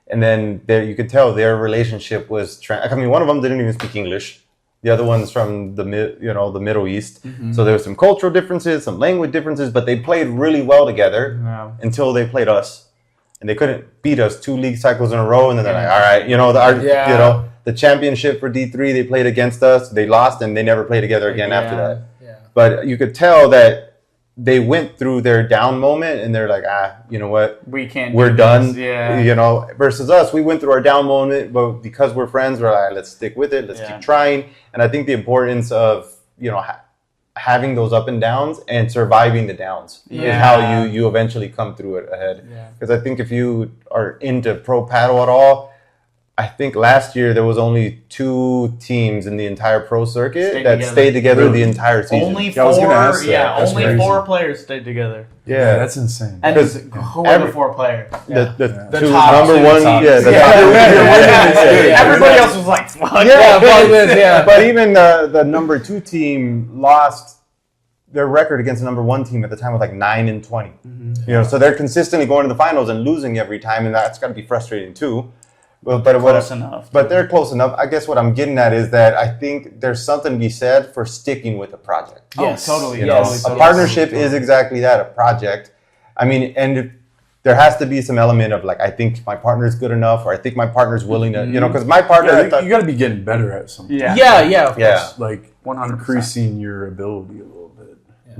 And then you could tell their relationship was. One of them didn't even speak English. The other one's from the Middle East. Mm-hmm. So there were some cultural differences, some language differences, but they played really well together until they played us, and they couldn't beat us 2 league cycles in a row. And then they're like, all right, the championship for D3, they played against us, they lost, and they never played together again after that. Yeah. But you could tell that they went through their down moment, and they're like, you know what? We can't. We're do done. this. Yeah. Versus us, we went through our down moment, but because we're friends, we're like, let's stick with it. Let's keep trying. And I think the importance of, having those up and downs and surviving the downs is how you eventually come through it ahead. Because I think if you are into pro paddle at all, I think last year there was only 2 teams in the entire pro circuit that stayed together the entire season. Only Yeah, I was gonna ask four. that. Yeah, That's only crazy. 4 players stayed together. Yeah, that's insane. And Because who are the 4 players? The top number two one, teams. the Yeah. top Everybody else was like, fuck. But even the number 2 team lost their record against the number 1 team at the time was like 9-20. So they're consistently going to the finals and losing every time, and that's got to be frustrating too. But Close enough. But they're close enough. I guess what I'm getting at is that I think there's something to be said for sticking with a project. Yes. Oh, totally. A partnership is exactly that, a project. I mean, and there has to be some element of like, I think my partner's good enough, or I think my partner's willing to, because my partner, you got to be getting better at something. Yeah. Of course. Like 100%. increasing your ability a little bit.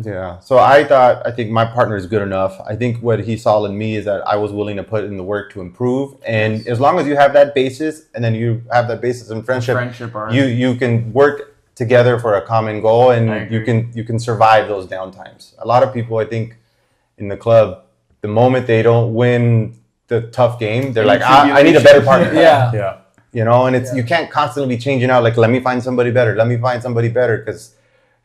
Yeah. So I think my partner is good enough. I think what he saw in me is that I was willing to put in the work to improve. And as long as you have that basis, and then you have that basis in friendship, you can work together for a common goal, and you can survive those downtimes. A lot of people, I think, in the club, the moment they don't win the tough game, they're like, I need a better partner. Yeah. And it's you can't constantly be changing out. Like, let me find somebody better. Let me find somebody better, because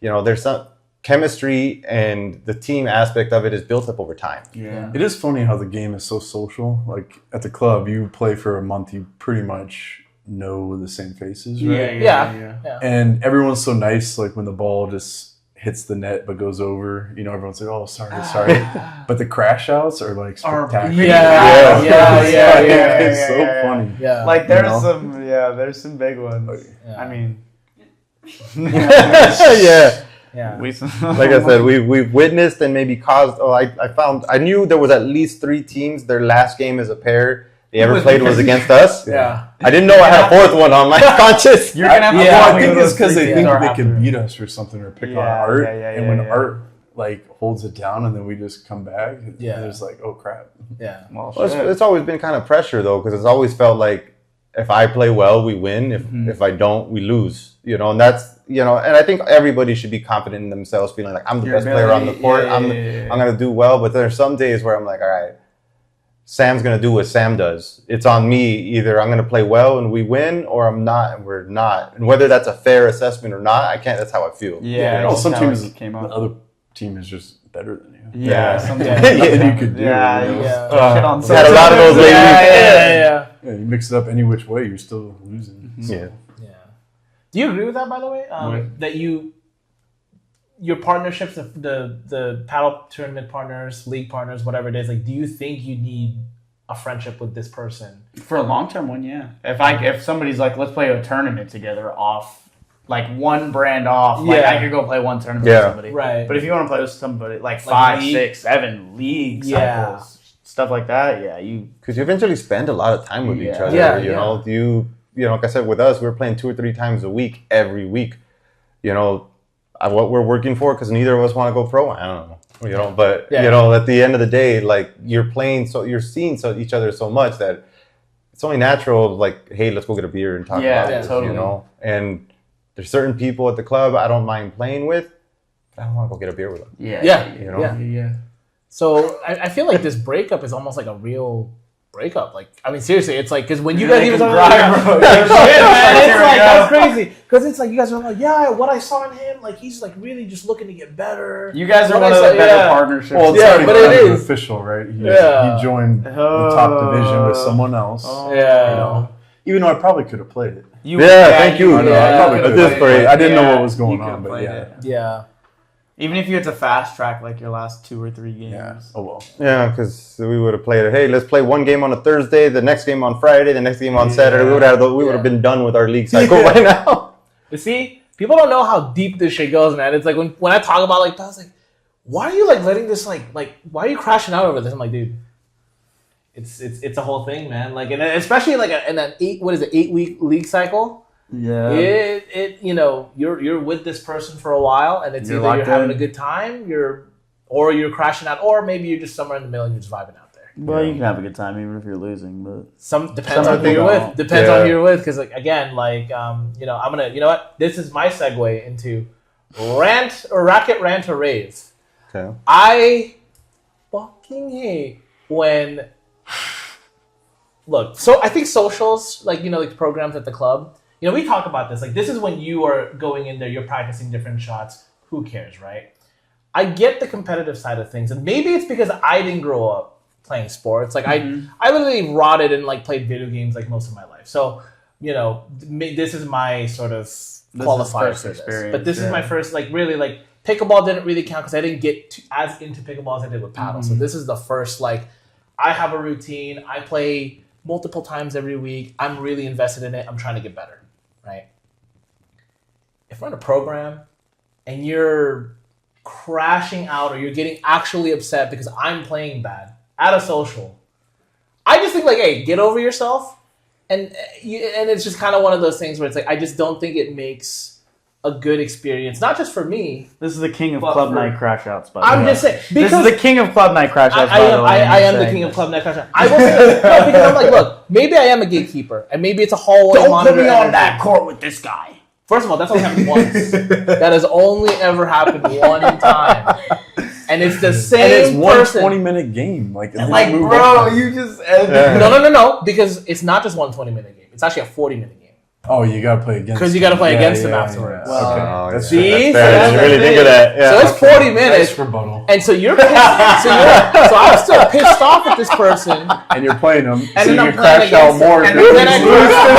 there's some. chemistry and the team aspect of it is built up over time. Yeah. It is funny how the game is so social. Like at the club, you play for a month, you pretty much know the same faces, right? Yeah. And everyone's so nice. Like when the ball just hits the net but goes over, you know, everyone's like, "Oh, sorry." But the crash outs are like spectacular. It's so funny. Yeah. Like there's some big ones. Yeah. I mean, Yeah. Yeah. Like I said, we've witnessed and maybe caused. I knew there was at least 3 teams. Their last game as a pair they ever played was against us. Yeah. I didn't know I had a fourth one on my conscience. You're gonna have to I walk think through it's because those they three think teams they or can after. beat us or something or pick on Art. And when yeah. Art like holds it down and then we just come back, it's like, oh crap. Yeah. Well, Well, shit. it's always been kind of pressure though, because it's always felt like if I play well, we win. If I don't, we lose. You know, and that's and I think everybody should be confident in themselves, feeling like I'm the Your best player on the court. yeah, I'm gonna do well. But there's some days where I'm like, all right, Sam's gonna do what Sam does. It's on me. Either I'm gonna play well and we win, or I'm not and we're not. And whether that's a fair assessment or not, I can't. That's how I feel. Yeah. Well, it's some how teams, it came the out. other team is just better than you. Yeah. Sometimes Nothing you could do. Yeah. you know? Yeah. Shit on We had a lot of those lately. Yeah. Yeah, you mix it up any which way, you're still losing. So. Yeah. Yeah. Do you agree with that, by the way? That your partnerships, the paddle tournament partners, league partners, whatever it is, like, do you think you need a friendship with this person? For a long term one, yeah. If somebody's like, let's play a tournament together off, like one brand off, like Yeah. I could go play one tournament Yeah. with somebody. Right. But if you want to play with somebody like 5, league? 6, 7 league Yeah. cycles, stuff like that, yeah, you. Because you eventually spend a lot of time with each Yeah. other. Yeah, You know, like I said, with us, we're playing 2 or 3 times a week, every week. You know, what we're working for, because neither of us want to go pro. I don't know. But at the end of the day, like you're playing, so you're seeing each other so much that it's only natural. Like, hey, let's go get a beer and talk about this. totally. You know, and there's certain people at the club I don't mind playing with. But I don't want to go get a beer with them. Yeah. You know. Yeah. So I feel like this breakup is almost like a real breakup. Like, I mean, seriously, it's like, because when you guys even talk about bro. shit, man, it's like, that's crazy. Because it's like, you guys are like, yeah, what I saw in him, like, he's like really just looking to get better. You guys are What one I of the saw- better yeah. partnerships. Well, it's Yeah, already but it kind of is. official, right? Yeah. He joined the top division with someone else. Yeah. You know, even though I probably could have played it. Thank you. I know, Yeah. I probably At could this have point, played. I didn't know yeah, what was going you could on, have but played yeah. it. Yeah. Even if you had to fast track like your last 2 or 3 games. Yeah. Oh well. Yeah, because we would have played it. Hey, let's play one game on a Thursday, the next game on Friday, the next game on Saturday. We would have been done with our league cycle by now. But see, people don't know how deep this shit goes, man. It's like when I talk about like that, I was like, why are you like letting this like why are you crashing out over this? I'm like, dude, it's a whole thing, man. Like, and especially like in an 8-week league cycle. Yeah. It you're with this person for a while, and it's You're either you're locked having in. a good time, or you're crashing out, or maybe you're just somewhere in the middle and you're just vibing out there. Well, you can have a good time even if you're losing, but Depends Some on who you're people with. don't. Depends Yeah. on who you're with, because like again, like I'm gonna this is my segue into racket rant or rave. Okay. I fucking hate when look. So I think socials, like like programs at the club. We talk about this. Like, this is when you are going in there, you're practicing different shots. Who cares, right? I get the competitive side of things, and maybe it's because I didn't grow up playing sports. Like, I literally rotted and like played video games like most of my life. So, this is my sort of qualifier first for this. experience, But this is yeah. my first really pickleball didn't really count because I didn't get as into pickleball as I did with paddle. So this is the first I have a routine. I play multiple times every week. I'm really invested in it. I'm trying to get better. Right? If we're in a program and you're crashing out or you're getting actually upset because I'm playing bad at a social, I just think hey, get over yourself. And it's just kind of one of those things where it's I just don't think it makes a good experience, not just for me. this is the king of But club for- night crash outs, by the I'm way. just saying This because is the king of club night crash outs, I am the king of club night crash out. I will say no, because I'm look, maybe I am a gatekeeper, and maybe it's a hallway Don't monitor. put me on and that court with this guy. First of all, that's only happened once. That has only ever happened one time. And it's the same And it's one person. 20-minute game. Like Bro, you just No, because it's not just one 20-minute game. It's actually a 40-minute game. Oh, you gotta play against. Because you gotta play against them yeah, afterwards. yeah. Well, Okay. Oh, That's See? that's fair. So You that's really the think thing. of that. Yeah. So it's 40 minutes. Nice rebuttal. And so you're pissed. So I'm still pissed off at this person. And you're playing them, And so then you I'm can crash playing out against more. them. if And then I you lose lose. to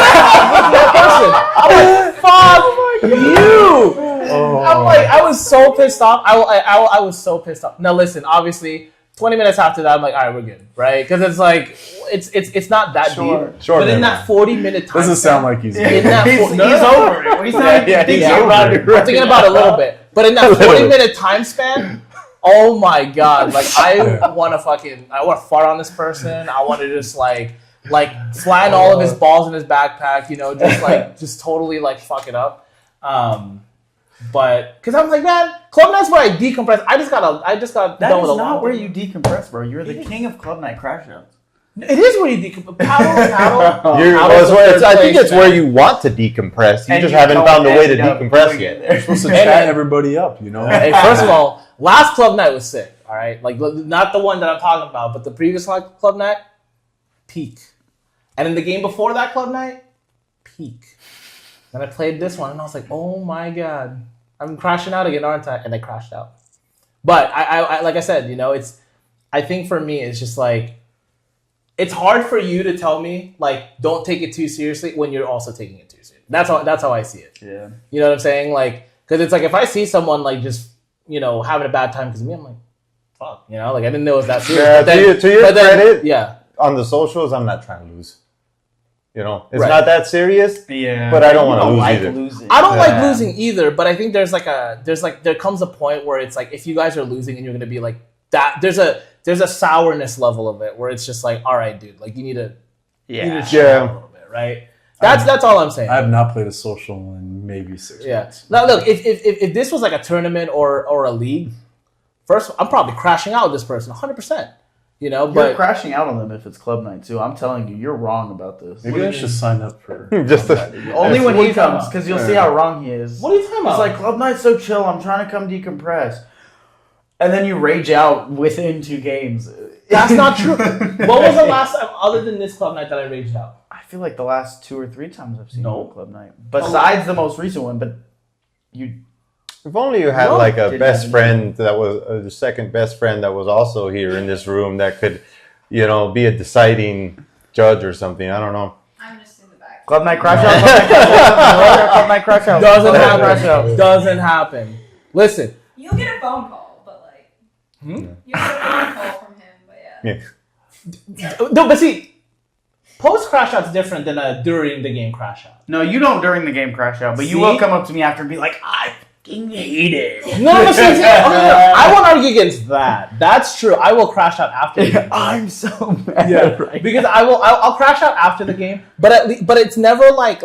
that person. I'm like, fuck you. I'm like, I was so pissed off. I was so pissed off. Now listen, obviously, 20 minutes after that, I'm like, all right, we're good, right? Because it's like, it's not that deep. Sure, But in man. that 40-minute time, Doesn't sound like he's. in that he's no, over it. He's not even thinking yeah. about it. I'm thinking about it a little bit. But in that 40-minute time span, oh my god, like I want to fart on this person. I want to just like flatten all of his balls in his backpack, just totally like fuck it up. But because I'm like, man, club night's where I decompress. I just got That done with a is not lot. where you decompress, bro. You're the king of club night crash outs. It is where you decompress. Paddle. I think it's where you want to decompress. You And just you haven't don't found a way to end up decompress doing yet. it there. You're supposed to chat everybody up, you know. Hey, first of all, last club night was sick. All right, like not the one that I'm talking about, but the previous club night, peak. And in the game before that club night, peak. Then I played this one, and I was like, oh my god, I'm crashing out again, aren't I? And I crashed out. But I like I said, I think for me, it's just like, it's hard for you to tell me like don't take it too seriously when you're also taking it too seriously. That's how I see it. Yeah. You know what I'm saying? Like, because it's like if I see someone like just having a bad time because of me, I'm like, fuck, like I didn't know it was that serious. Yeah, But then- to your but then- credit, yeah, on the socials, I'm not trying to lose. It's Right. not that serious. Yeah. But I don't wanna You lose like either. losing. I don't like Yeah. losing either. But I think there comes a point where it's like if you guys are losing and you're gonna be like that, there's a sourness level of it where it's just like, all right, dude, like you need to chill out a little bit, right? That's all I'm saying. I have not played a social in maybe 6 Yeah. months. Now look, if this was like a tournament or a league, first I'm probably crashing out with this person 100%. You're But crashing out on them if it's club night too. I'm telling you, you're wrong about this. Maybe I should sign up for. Just Only when What are he you talking comes, about? because you'll see how wrong he is. what are you talking about? It's like club night's so chill. I'm trying to come decompress, and then you rage out within 2 games. that's not true. What was the last time other than this club night that I raged out? I feel like the last 2 or 3 times I've seen No. you at club night, besides the most recent one. But you, If only you had No. like a Didn't best have friend that was the second best friend that was also here in this room that could, be a deciding judge or something. I don't know. I'm just in the back. club night crash out. Club night crash out. Doesn't Club night crash happen. out. Doesn't happen. Listen, You'll get a phone call, but like, you'll get a phone call from him, but yeah. Yeah. no, but see, post crash out's different than a during the game crash out. No, you don't during the game crash out, but you See? will come up to me after and be like, I fucking hate it. No, I won't argue against that. That's true. I will crash out after the game. I'm so mad. Right Because I'll crash out after the game, but but it's never like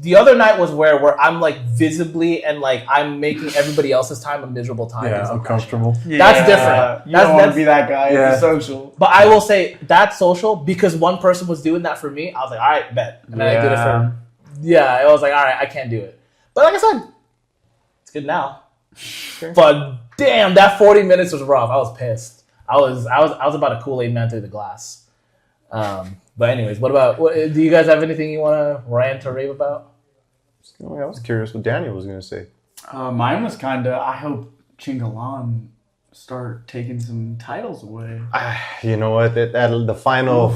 the other night was where I'm like visibly and like I'm making everybody else's time a miserable time. because Yeah, I'm crashing out. uncomfortable. That's different. You That's- don't want to that's- be that guy Yeah. at the social. But I will say that's social because one person was doing that for me. I was like, all right, bet. And then I did it for I was like, all right, I can't do it. But like I said, it's good now. But damn, that 40 minutes was rough. I was pissed. I was about a Kool-Aid man through the glass. But anyways, do you guys have anything you want to rant or rave about? I was curious what Daniel was going to say. Mine was kind of, I hope Chingalan start taking some titles away. You know what? The final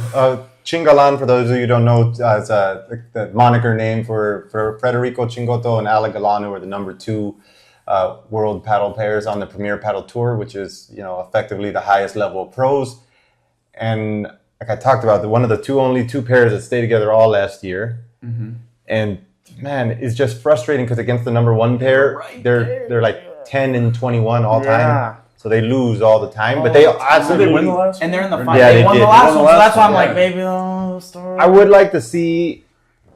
Chingalan, for those of you who don't know, is the moniker name for Federico Chingoto and Ale Galan, who are the number 2 world paddle players on the Premier Paddle Tour, which is effectively the highest level of pros. And like I talked about, one of the only two pairs that stayed together all last year. Mm-hmm. And man, it's just frustrating because against the number 1 pair, they're like 10 and 21 all time. So they lose all the time, but they absolutely Did they win the last And they're in the one? final. Yeah, they they won did. the They last won the one, so last that's why I'm one, like, maybe they'll start. I would like to see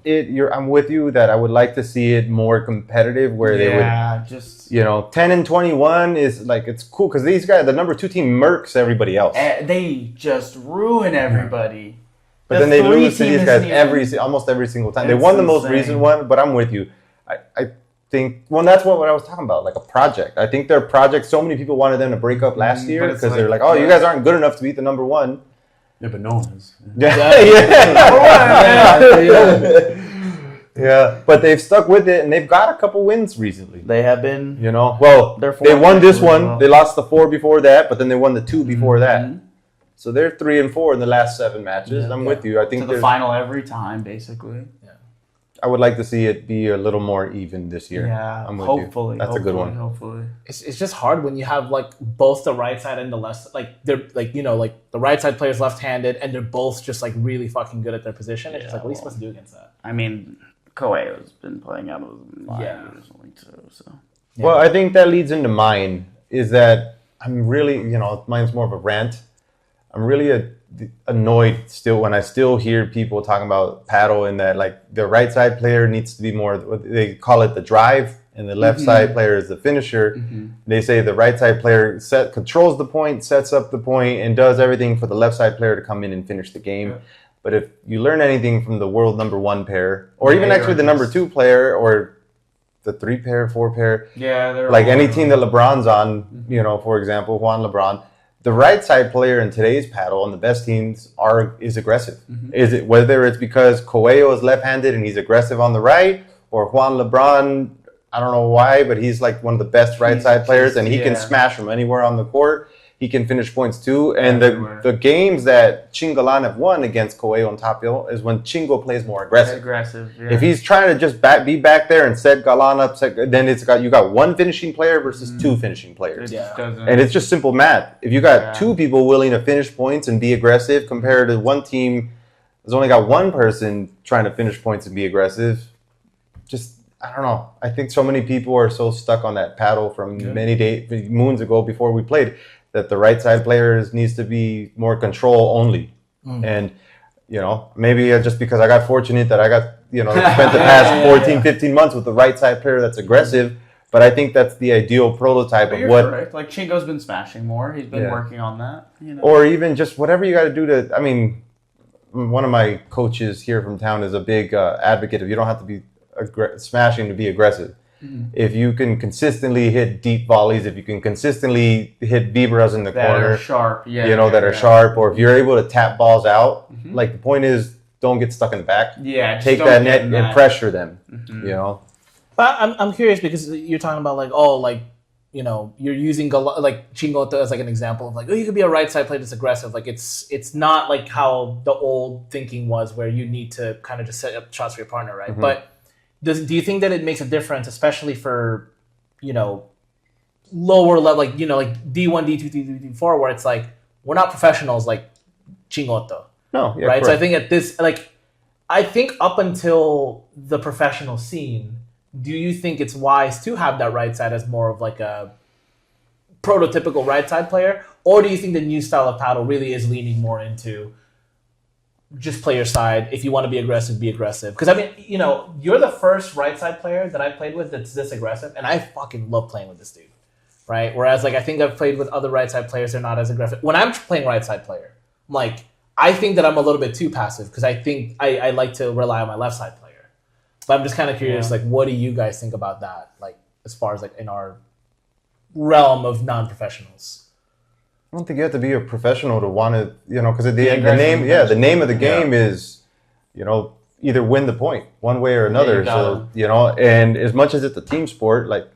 it. I'm with you that I would like to see it more competitive, where they would, just 10 and 21 is like, it's cool because these guys, the number 2 team, murks everybody else. they just ruin everybody. But The then they 3 lose to team these is guys new. almost every single time. They It's won the most insane. recent one, but I'm with you. I think, that's what I was talking about, like a project. I think their project, so many people wanted them to break up last year but it's because they're like, like, oh, you guys aren't good enough to beat the number 1. Yeah, but no one is. Yeah. Yeah, but they've stuck with it, and they've got a couple wins recently. They have been. You know, well, They're they won this 4-2 one. as well. They lost the 4 before that, but then they won the 2 before that. So they're 3-4 in the last 7 matches. Yeah. I'm with you. I think To the final every time, basically. I would like to see it be a little more even this year. Yeah, I'm with hopefully. you. That's a good one. Hopefully. It's just hard when you have like both the right side and the left, like they're like, you know, like the right side player's left-handed and they're both just like really fucking good at their position. It's just like, what are you supposed to do against that? I mean, Koeio's been playing out of his mind Yeah. recently too. So Yeah. Well, I think that leads into mine is that I'm really, mine's more of a rant. I'm really annoyed still when I still hear people talking about paddle and that like the right side player needs to be more, they call it the drive and the left side player is the finisher. They say the right side player controls the point, sets up the point, and does everything for the left side player to come in and finish the game. But if you learn anything from the world #1 pair, or even actually the #2 player or the 3 pair, 4 pair, yeah, they're like any team that LeBron's on, for example, Juan LeBron, the right side player in today's paddle on the best teams is aggressive. Is it whether it's because Coelho is left-handed and he's aggressive on the right, or Juan LeBron, I don't know why, but he's like one of the best right side players and he can smash from anywhere on the court. He can finish points too. And the games that Chingalan have won against Coelho and Tapio is when Chingo plays more aggressive. Yeah. If he's trying to just be back there and set Galan up, then you got 1 finishing player versus 2 finishing players. It just doesn't. And it's just simple math. If you got 2 people willing to finish points and be aggressive compared to one team that's only got 1 person trying to finish points and be aggressive, just, I don't know. I think so many people are so stuck on that paddle from many moons ago before we played that the right side players needs to be more control only. And, maybe just because I got fortunate that I got, spent the past 14, 15 months with the right side player that's aggressive. But I think that's the ideal prototype of what. Correct. Like Chingo's been smashing more. He's been working on that. Or even just whatever you got to do to. I mean, one of my coaches here from town is a big advocate of you don't have to be smashing to be aggressive. If you can consistently hit deep volleys, if you can consistently hit vibras in the corner, are sharp, that are sharp, or if you're able to tap balls out, like the point is, don't get stuck in the back. Yeah, just take don't that get net and pressure them. But I'm curious because you're talking about like, you're using like Chingo as like an example of like, you could be a right side player that's aggressive. Like it's not like how the old thinking was where you need to kind of just set up shots for your partner, right? But do you think that it makes a difference, especially for, lower level, like, like D1, D2, D3, D4, where it's like, we're not professionals like Chingoto. No, yeah, right? correct. So I think at this, like, I think up until the professional scene, do you think it's wise to have that right side as more of like a prototypical right side player? Or do you think the new style of paddle really is leaning more into just play your side? If you want to be aggressive, be aggressive. Because I mean, you're the first right side player that I played with that's this aggressive, and I fucking love playing with this dude, right? Whereas like I think I've played with other right side players, they're not as aggressive. When I'm playing right side player, I'm like, I think that I'm a little bit too passive because I think I like to rely on my left side player. But I'm just kind of curious, like, what do you guys think about that? Like, as far as like in our realm of non-professionals. I don't think you have to be a professional to want to, because the name of the game is, either win the point one way or another. So, and as much as it's a team sport, like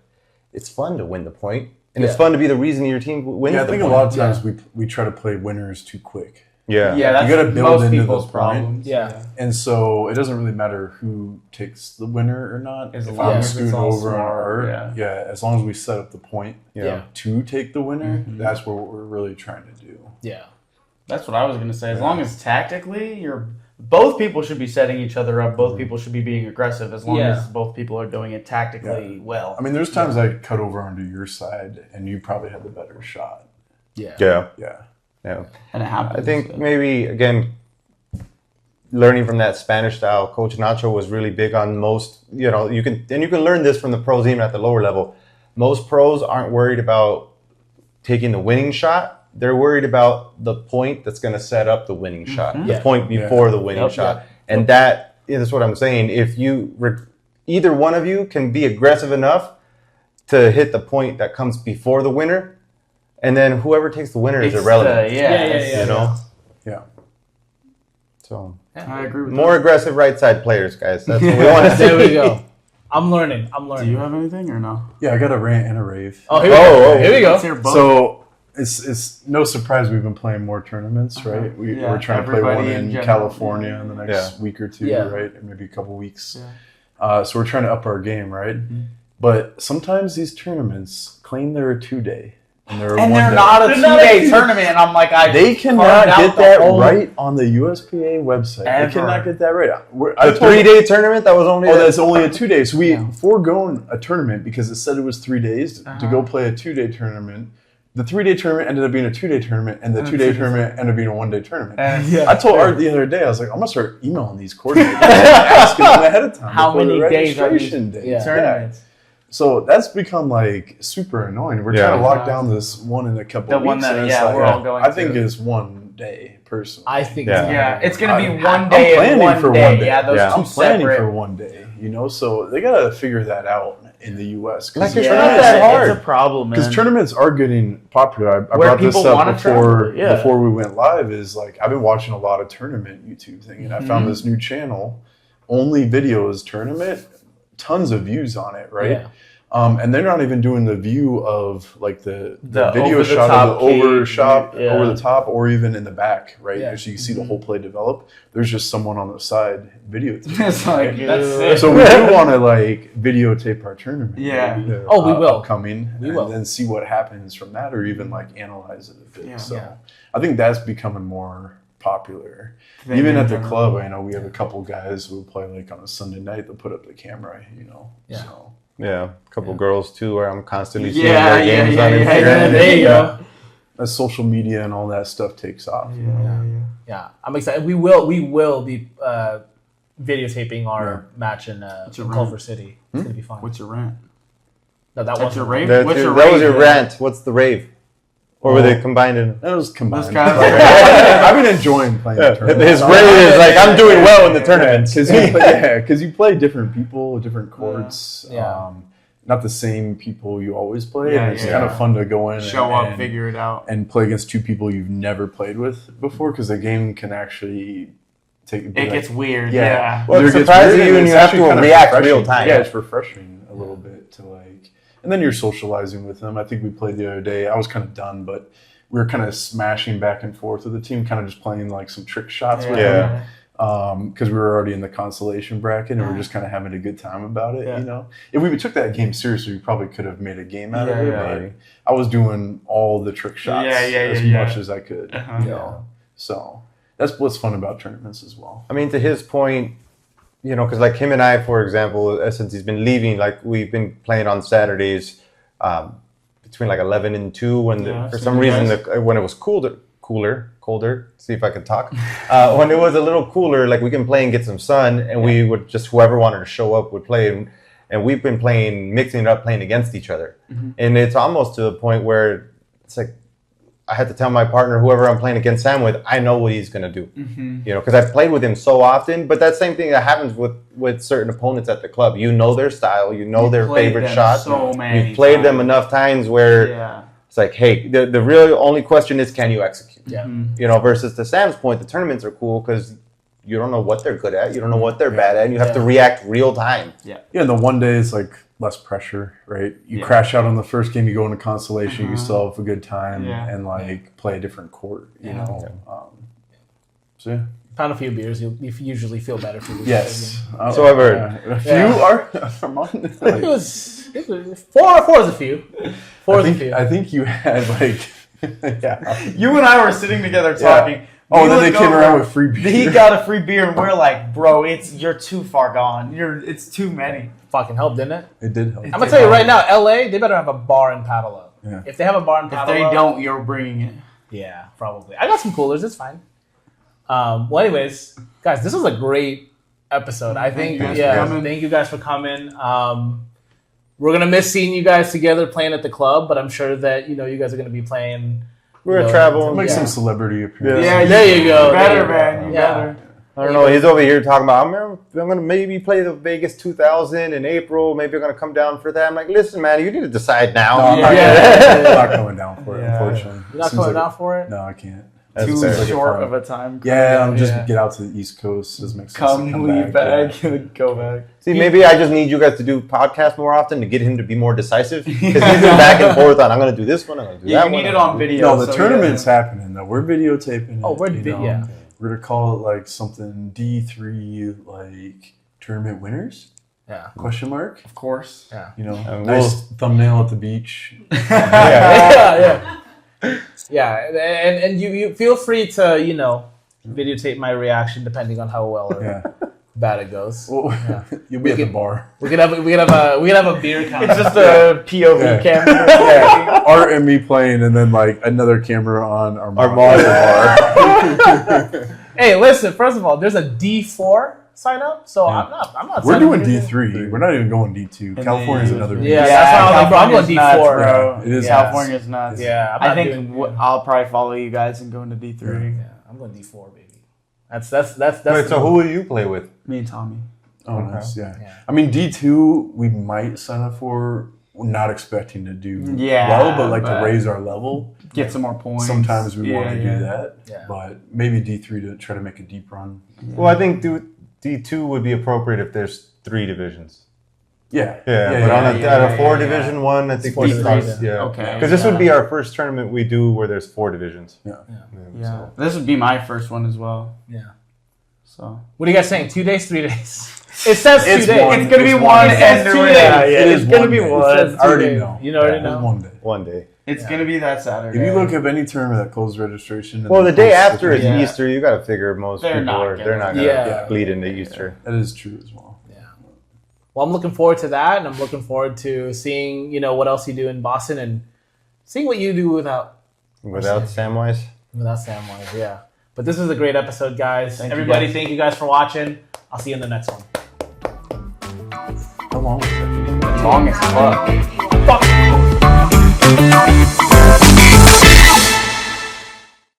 it's fun to win the point, and it's fun to be the reason your team wins. I think a lot of times we try to play winners too quick. Yeah, that's you got to build most into people's the problems. Yeah. And so it doesn't really matter who takes the winner or not. As If long I'm as it's screwing all over on smart, art, as long as we set up the point to take the winner, that's what we're really trying to do. Yeah. That's what I was gonna say. As long as tactically both people should be setting each other up, both people should be being aggressive as long as both people are doing it tactically well. I mean, there's times I cut over onto your side and you probably had the better shot. Yeah. And it happens. I think maybe again, learning from that Spanish style, Coach Nacho was really big on most. You can learn this from the pros even at the lower level. Most pros aren't worried about taking the winning shot. They're worried about the point that's going to set up the winning shot, the point before the winning shot, and that is what I'm saying. If either one of you can be aggressive enough to hit the point that comes before the winner. And then whoever takes the winner is irrelevant. Yeah. You know? Yeah. So, I agree with More aggressive right side players, guys. That's what we want to see. There we go. I'm learning. Do you have anything or no? Yeah, I got a rant and a rave. Oh, here we go. Here we go. Let's hear both. So it's no surprise we've been playing more tournaments, right? We're trying to play one in California in the next week or two, right? Maybe a couple weeks. Yeah. So we're trying to up our game, right? But sometimes these tournaments claim they're a 2-day. And they're not a 2-day tournament. And I'm like, they cannot get that right on the USPA website. Ever. They cannot get that right. A 3-day tournament that was only. That's only a 2-day. So we foregone a tournament because it said it was 3 days to go play a 2-day tournament. The 3-day tournament ended up being a 2-day tournament, and the 2-day tournament ended up being a 1-day tournament. I told Art the other day, I was like, I'm gonna start emailing these coordinators, asking them ahead of time. How many days are these tournaments? So that's become like super annoying. We're trying to lock down this one in a couple of weeks. The one that, like, we're all going I think it's 1 day, personally. I think it's going to be 1 day I'm planning for 1 day. Yeah, those two I'm planning separate. for 1 day, you know? So they got to figure that out in the U.S. Like, it's not that hard. It's a problem, man. Because tournaments are getting popular. I Where brought this people up wanna before we went live. Is like I've been watching a lot of tournament YouTube thing, and I found this new channel, only videos tournament, tons of views on it, right? Yeah. And they're not even doing the view of like the video over the shot top of the overshot cage, over the top, or even in the back, right? Yeah. So you can see the whole play develop. There's just someone on the side videotaping. It's like, That's sick. So we do want to like videotape our tournament. Yeah. maybe, Oh, we will. Upcoming. We and will. then see what happens from that, or even like analyze it a bit. Yeah. So Yeah. I think that's becoming more popular. Even at the club, I know we have a couple guys who play like on a Sunday night. They'll put up the camera, you know. Yeah. So. Yeah, a couple girls too, where I'm constantly seeing their games on Instagram. There you go. As social media and all that stuff takes off. Yeah, I'm excited. We will be videotaping our match in Culver City. It's gonna be fun. What's your rant? No, that That's was your rave? That What's your was rave? your rant. What's the rave? Or were they combined in? That was combined. Those guys I've been enjoying playing the tournament. His rave is like, I'm doing well in the tournament. Because you play different people, different courts. Yeah. Not the same people you always play. Yeah, and it's yeah. kind of fun to go in Show and, up, figure it out. and play against two people you've never played with before, because the game can actually take. It gets weird. Yeah. Yeah. Well, Either it it gets surprises weird you and it's you have actually to kind of react refreshing. real time. Yeah, it's refreshing a little bit to like, and then you're socializing with them. I think we played the other day. I was kind of done, but we were kind of smashing back and forth with the team, kind of just playing like some trick shots with them. Because we were already in the consolation bracket and we were just kind of having a good time about it, you know. If we took that game seriously, we probably could have made a game out of it. But I was doing all the trick shots as much as I could, you know. So that's what's fun about tournaments as well. I mean, to his point, you know, because like him and I, for example, since he's been leaving, like we've been playing on Saturdays between like 11 and 2 when for some reason when it was colder. See if I can talk. When it was a little cooler, like we can play and get some sun, and we would just whoever wanted to show up would play, and we've been mixing it up, playing against each other, and it's almost to the point where it's like I had to tell my partner, whoever I'm playing against Sam with, I know what he's gonna do, you know, because I've played with him so often. But that same thing that happens with certain opponents at the club. You know their style, you know their favorite shots. You've played them enough times where. It's like, hey, the real only question is, can you execute? Yeah. You know, versus to Sam's point, the tournaments are cool because you don't know what they're good at, you don't know what they're bad at, and you have to react real time. Yeah, and the 1 day is like less pressure, right? You crash out on the first game, you go into consolation, you still have a good time and like play a different court, you know. So yeah. Pound a few beers, you usually feel better for your Yes. So I've heard. A few are Armandt. It was 4 is a few. I think you had like You and I were sitting together talking. Oh, then they came around with free beer. He got a free beer, and we're like, bro, you're too far gone. It's too many. Fucking helped, didn't it? It did help. I'm gonna tell you right now, LA, they better have a bar in Padel. Yeah. If they have a bar in If Padel, they don't, you're bringing it. yeah, probably. I got some coolers. It's fine. Well, anyways, guys, this was a great episode. I think. Thank you guys for coming. We're gonna miss seeing you guys together playing at the club, but I'm sure that you guys are gonna be playing. We're gonna travel. Make some celebrity appearances. Yeah, there you go. Better, man. You better. I don't know. He's over here talking about, I'm going to maybe play the Vegas 2000 in April. Maybe I'm going to come down for that. I'm like, listen, man, you need to decide now. No, I'm not going down for it, unfortunately. You're not coming down for it? No, I can't. That's too fair. short of a time. Yeah, coming. just get out to the East Coast. Just make sense to Come, leave back. back, and go back. See, maybe I just need you guys to do podcasts more often to get him to be more decisive. Because he's been back and forth on, I'm going to do this one, I'm going to do that You one. need it on video. No, the so tournament's happening though. We're videotaping. Oh, it, we're you know. yeah. We're gonna call it like something D3 like tournament winners? Yeah. Question mark. Of course. Yeah. You know, And nice thumbnail at the beach. yeah. And you feel free to, you know, videotape my reaction depending on how well or Yeah. bad it goes. Well, you'll be at the bar. We could have a beer contest. It's just a POV Yeah. camera. Yeah. Art and me playing, and then like another camera on Armandt at the bar. Hey, listen. First of all, there's a D4 sign up, so Yeah. I'm not. We're signing doing up. D3. We're not even going D2. California's another. Yeah, beast. that's why I'm like, bro, I'm going California's nuts, D4. bro. It is California's nuts. Yeah, I'm I not think doing- I'll probably follow you guys and go into D3. Yeah, I'm going D4, baby. That's Wait, so who will you play with? Me and Tommy. Oh, Okay. nice. Yeah. Yeah. I mean, D2, we might sign up for. We're not expecting to do Yeah, well, but like but- to raise our level. Get some more points. Sometimes we want to Yeah. do that, Yeah. but maybe D3 to try to make a deep run. Well, I think D2 would be appropriate if there's 3 divisions. Yeah, But on yeah, a 4 yeah. division one, I think Four we divisions. start. Yeah. Okay. Because this would be our first tournament we do where there's 4 divisions. Yeah. Yeah. So. This would be my first one as well. Yeah. So What are you guys saying? 2 days, 3 days? It says 2 It's days. one. it's gonna be It's one one. It says and 2 yeah, days. yeah, It it's is gonna one be day. one. It says I already 2 days. know. You already It's know. 1 day. One day. It's Yeah. gonna be that Saturday. If you look up any tournament that closes registration, and Well, the day posts after is Yeah. Easter. You got to figure most They're people not are. gonna- They're not going to Yeah. bleed into Easter. that is true as well. Yeah. Well, I'm looking forward to that, and I'm looking forward to seeing, you know, what else you do in Boston and seeing what you do without Without Samwise. Samwise. Yeah. But this was a great episode, guys. Thank you, Everybody, guys. thank you guys for watching. I'll see you in the next one. How long was that? long as fuck. Fuck.